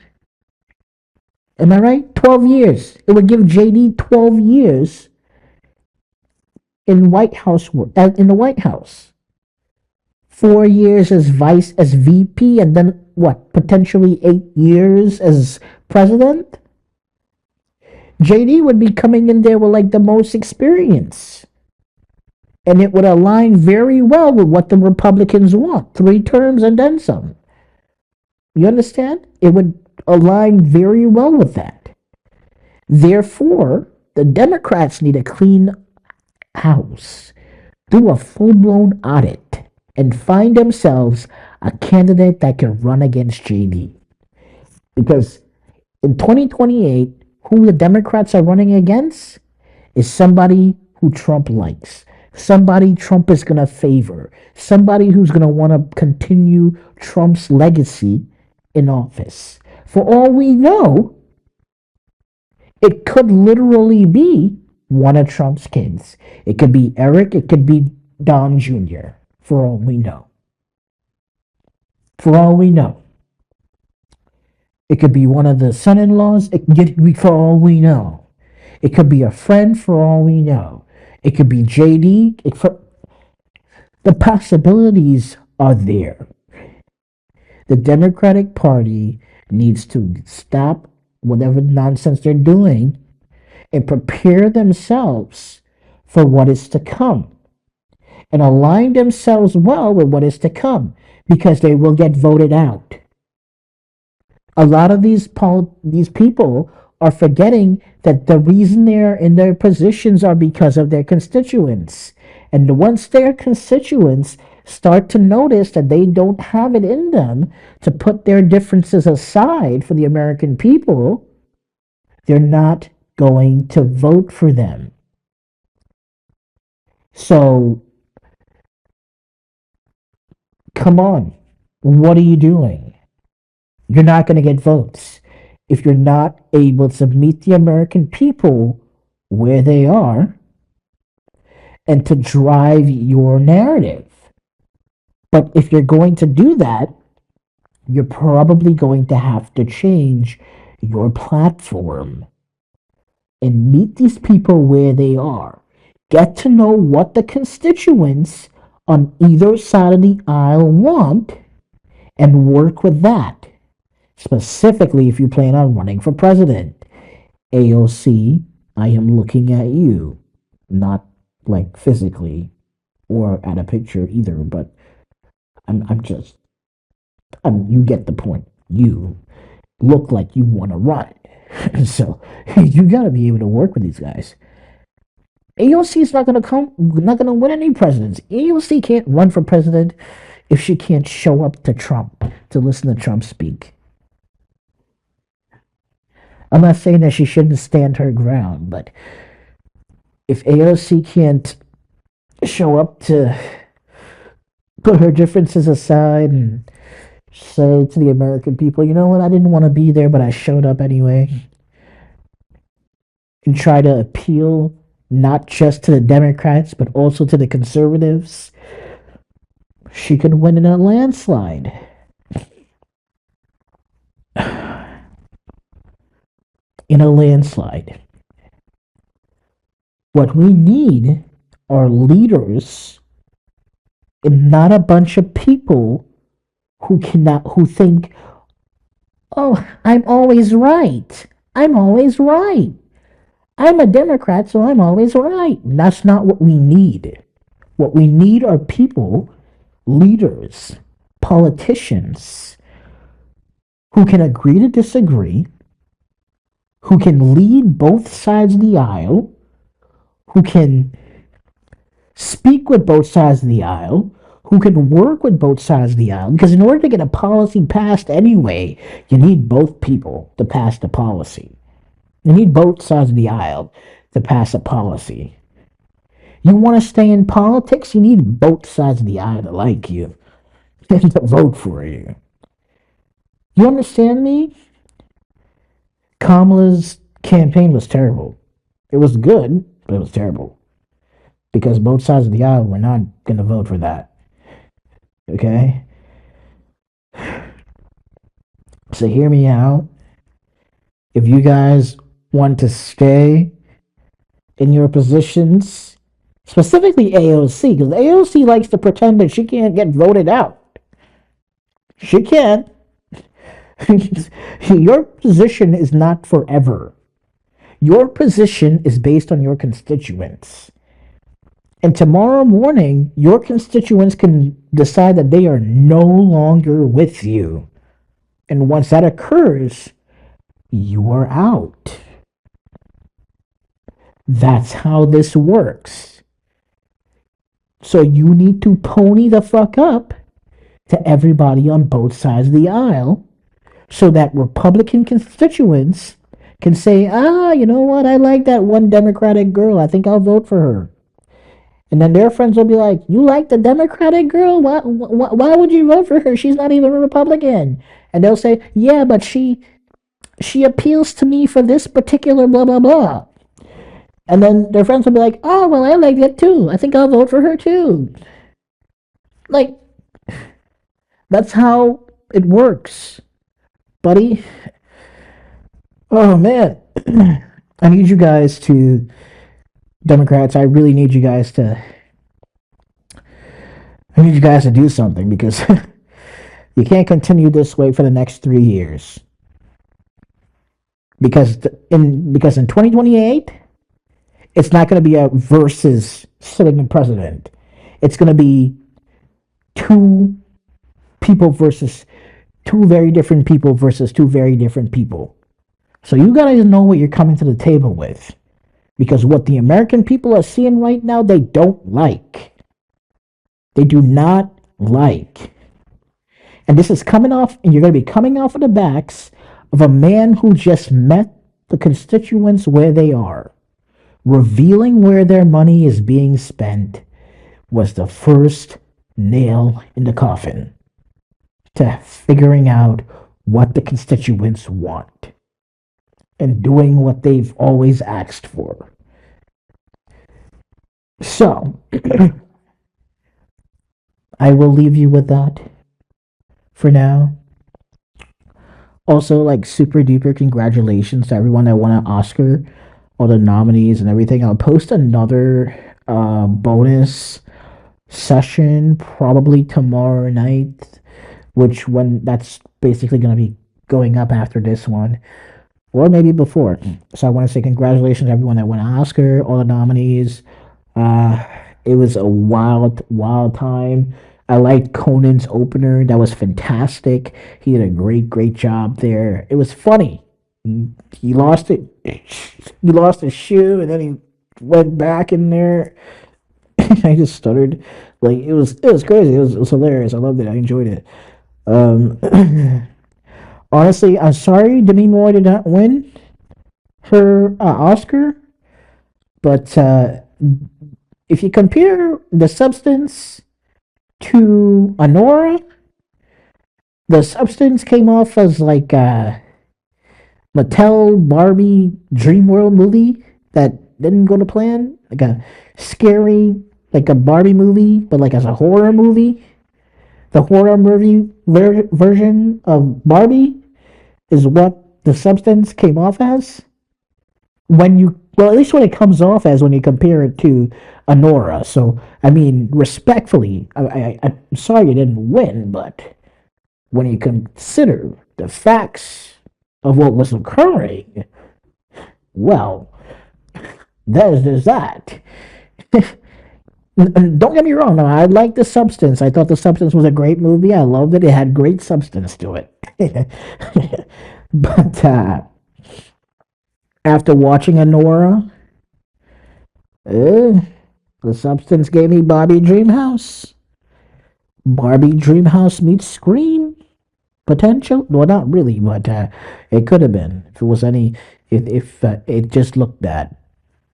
Am I right? 12 years. It would give J.D. 12 years in the White House. 4 years as VP, and then what? Potentially 8 years as president? JD would be coming in there with like the most experience. And it would align very well with what the Republicans want. 3 terms and then some. You understand? It would align very well with that. Therefore, the Democrats need a clean house. Do a full-blown audit and find themselves a candidate that can run against JD. Because in 2028, who the Democrats are running against is somebody who Trump likes, somebody Trump is going to favor, somebody who's going to want to continue Trump's legacy in office. For all we know, it could literally be one of Trump's kids. It could be Eric, it could be Don Jr., for all we know. For all we know. It could be one of the son-in-laws, it could be for all we know. It could be a friend for all we know. It could be JD. The possibilities are there. The Democratic Party needs to stop whatever nonsense they're doing and prepare themselves for what is to come. And align themselves well with what is to come, because they will get voted out. A lot of these people are forgetting that the reason they're in their positions are because of their constituents. And once their constituents start to notice that they don't have it in them to put their differences aside for the American people, they're not going to vote for them. So, come on. What are you doing? You're not going to get votes if you're not able to meet the American people where they are and to drive your narrative. But if you're going to do that, you're probably going to have to change your platform and meet these people where they are. Get to know what the constituents on either side of the aisle want and work with that. Specifically, if you plan on running for president. AOC, I am looking at you. Not like physically or at a picture either, but you get the point. You look like you want to run. So you got to be able to work with these guys. AOC is not going to win any presidents. AOC can't run for president if she can't show up to Trump, to listen to Trump speak. I'm not saying that she shouldn't stand her ground, but if AOC can't show up to put her differences aside and say to the American people, you know what, I didn't want to be there, but I showed up anyway, and try to appeal not just to the Democrats, but also to the conservatives, she could win in a landslide. In a landslide. What we need are leaders and not a bunch of people who think, oh, I'm always right. I'm always right. I'm a Democrat, so I'm always right. And that's not what we need. What we need are people, leaders, politicians, who can agree to disagree, who can lead both sides of the aisle, who can speak with both sides of the aisle, who can work with both sides of the aisle. Because in order to get a policy passed anyway, you need both people to pass the policy. You need both sides of the aisle to pass a policy. You want to stay in politics, you need both sides of the aisle to like you and to vote for you. You understand me? Kamala's campaign was terrible. It was good, but it was terrible. Because both sides of the aisle were not going to vote for that. Okay? So hear me out. If you guys want to stay in your positions, specifically AOC, because AOC likes to pretend that she can't get voted out. She can. Your position is not forever. Your position is based on your constituents. And tomorrow morning, your constituents can decide that they are no longer with you. And once that occurs, you are out. That's how this works. So you need to pony the fuck up to everybody on both sides of the aisle so that Republican constituents can say, you know what? I like that one Democratic girl. I think I'll vote for her. And then their friends will be like, you like the Democratic girl? Why would you vote for her? She's not even a Republican. And they'll say, yeah, but she appeals to me for this particular blah, blah, blah. And then their friends will be like, oh, well, I like that too. I think I'll vote for her too. Like, that's how it works, buddy. Oh, man. I need you guys to, Democrats, I really need you guys to, I need you guys to do something because you can't continue this way for the next 3 years. Because in 2028, it's not going to be a versus sitting president. It's going to be two people versus two very different people versus two very different people. So you got to know what you're coming to the table with. Because what the American people are seeing right now, they don't like. They do not like. And this is coming off, and you're going to be coming off of the backs of a man who just met the constituents where they are. Revealing where their money is being spent was the first nail in the coffin to figuring out what the constituents want and doing what they've always asked for. So, I will leave you with that for now. Also, like, super duper congratulations to everyone that won an Oscar, all the nominees and everything. I'll post another bonus session probably tomorrow night, which when that's basically going to be going up after this one, or maybe before. So I want to say congratulations to everyone that won an Oscar, all the nominees. It was a wild, wild time. I liked Conan's opener. That was fantastic. He did a great, great job there. It was funny. He lost it. He lost his shoe, and then he went back in there. I just stuttered. Like it was crazy. It was hilarious. I loved it. I enjoyed it. Honestly, I'm sorry Demi Moore did not win her Oscar, but if you compare the substance to Anora, the substance came off as like a Mattel Barbie Dream World movie that didn't go to plan, like a scary, like a Barbie movie, but like as a horror movie. The horror movie version of Barbie is what the substance came off as. At least when it comes off as when you compare it to Anora. So, I mean, respectfully, I'm sorry you didn't win, but when you consider the facts of what was occurring, well, there's that. Don't get me wrong. No, I like The Substance. I thought The Substance was a great movie. I loved it. It had great substance to it. But after watching Anora, The Substance gave me Barbie Dreamhouse. Barbie Dreamhouse meets Scream potential. Well, not really, but it could have been if it was any. If it just looked bad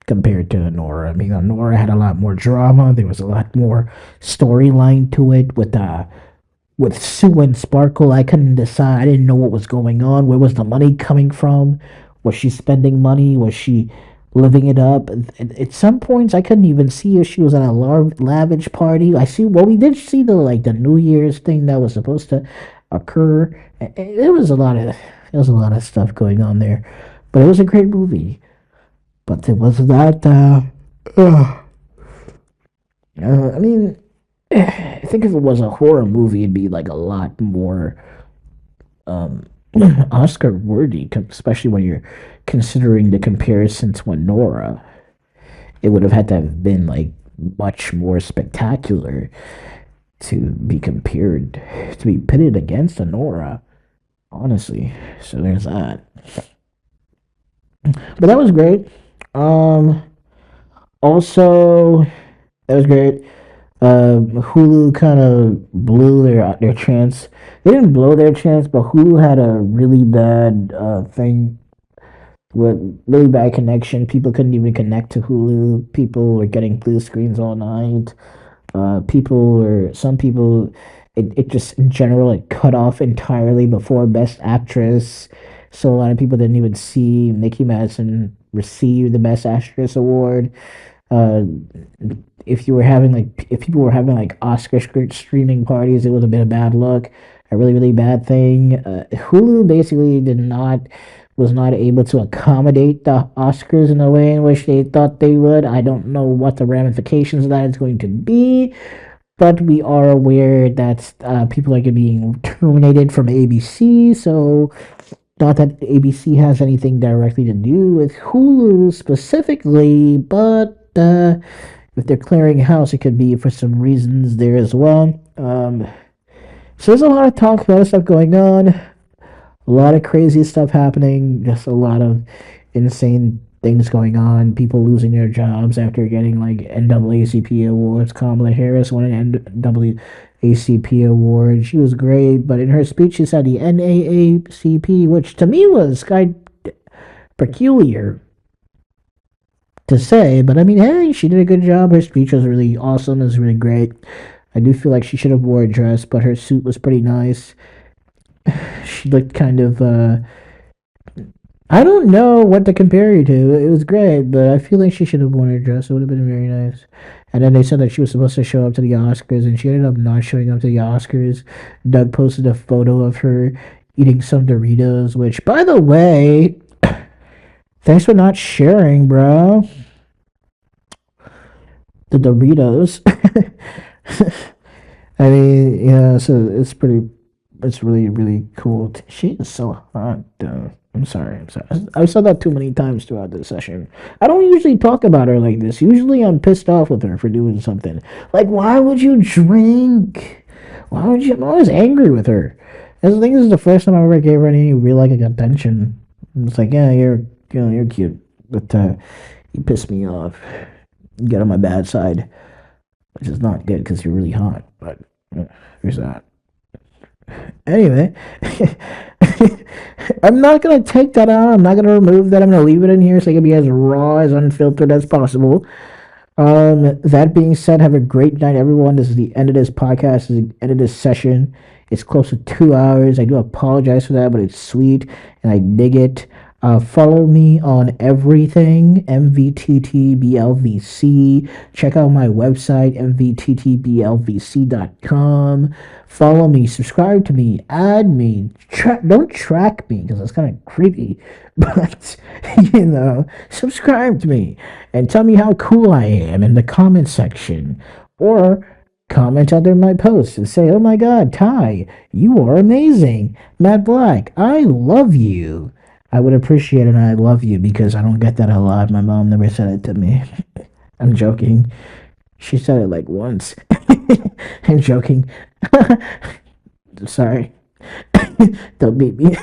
compared to Nora. I mean, Nora had a lot more drama. There was a lot more storyline to it with Sue and Sparkle. I couldn't decide. I didn't know what was going on. Where was the money coming from? Was she spending money? Was she living it up? At some points, I couldn't even see if she was at a lavish party. We did see the New Year's thing that was supposed to occur. It was a lot of stuff going on there, but it was a great movie. But there was that. I mean, I think if it was a horror movie, it'd be like a lot more Oscar worthy, especially when you're considering the comparison to Nora. It would have had to have been like much more spectacular to be compared, to be pitted against Nora, honestly. So there's that. But that was great. Also, that was great. Hulu kind of blew their chance. They didn't blow their chance, but Hulu had a really bad thing with really bad connection. People couldn't even connect to Hulu. People were getting blue screens all night. Some people, it just in general, it cut off entirely before Best Actress. So a lot of people didn't even see Nikki Madison receive the Best Actress award. Uh, if people were having like Oscar streaming parties, it was a bit of bad luck, a really really bad thing. Hulu basically did not was not able to accommodate the Oscars in the way in which they thought they would. I don't know what the ramifications of that is going to be, but we are aware that people are being terminated from ABC. So not that ABC has anything directly to do with Hulu specifically, but if they're clearing house, it could be for some reasons there as well. So there's a lot of talk, a lot of stuff going on, a lot of crazy stuff happening, just a lot of insane things going on. People losing their jobs after getting like NAACP awards. Kamala Harris won an NAACP award. She was great, but in her speech, she said the NAACP, which to me was kind of peculiar to say, but I mean, hey, she did a good job. Her speech was really awesome. It was really great. I do feel like she should have wore a dress, but her suit was pretty nice. She looked kind of, I don't know what to compare you to. It was great, but I feel like she should have worn a dress. It would have been very nice. And then they said that she was supposed to show up to the Oscars, and she ended up not showing up to the Oscars. Doug posted a photo of her eating some Doritos, which, by the way, thanks for not sharing, bro. The Doritos. I mean, yeah, so it's really, really cool. She is so hot, though. I'm sorry, I'm sorry. I've said that too many times throughout this session. I don't usually talk about her like this. Usually I'm pissed off with her for doing something. Like, why would you drink? Why would you? I'm always angry with her. I think this is the first time I ever gave her any real, like, attention. It's like, yeah, you're cute. But, you piss me off. You get on my bad side. Which is not good because you're really hot. But, there's that. Anyway, I'm not gonna take that out. I'm not gonna remove that. I'm gonna leave it in here so it can be as raw, as unfiltered as possible. That being said, have a great night, everyone. This is the end of this podcast. This is the end of this session. It's close to 2 hours. I do apologize for that, but it's sweet and I dig it. Follow me on everything, MVTT, BLVC. Check out my website, MVTTBLVC.com. Follow me, subscribe to me, add me. Don't track me because that's kind of creepy. But, subscribe to me and tell me how cool I am in the comment section. Or comment under my post and say, oh my god, Ty, you are amazing. Matt Black, I love you. I would appreciate it and I love you because I don't get that a lot. My mom never said it to me. I'm joking. She said it like once. I'm joking. Sorry. Don't beat me.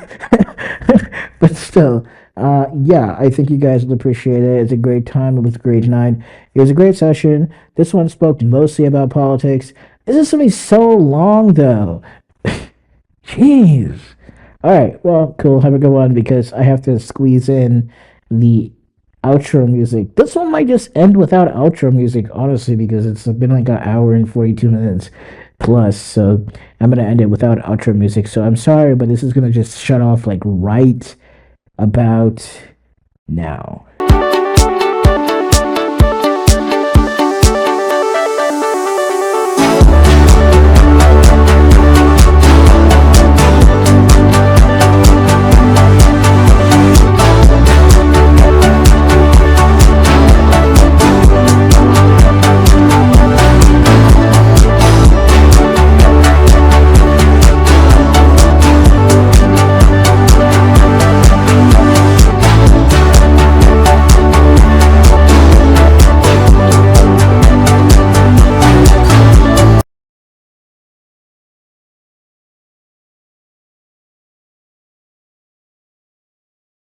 But still, yeah, I think you guys will appreciate it. It's a great time. It was a great night. It was a great session. This one spoke mostly about politics. This is going to be so long, though. Jeez. All right, well, cool. Have a good one because I have to squeeze in the outro music. This one might just end without outro music, honestly, because it's been like an hour and 42 minutes plus. So I'm going to end it without outro music. So I'm sorry, but this is going to just shut off like right about now.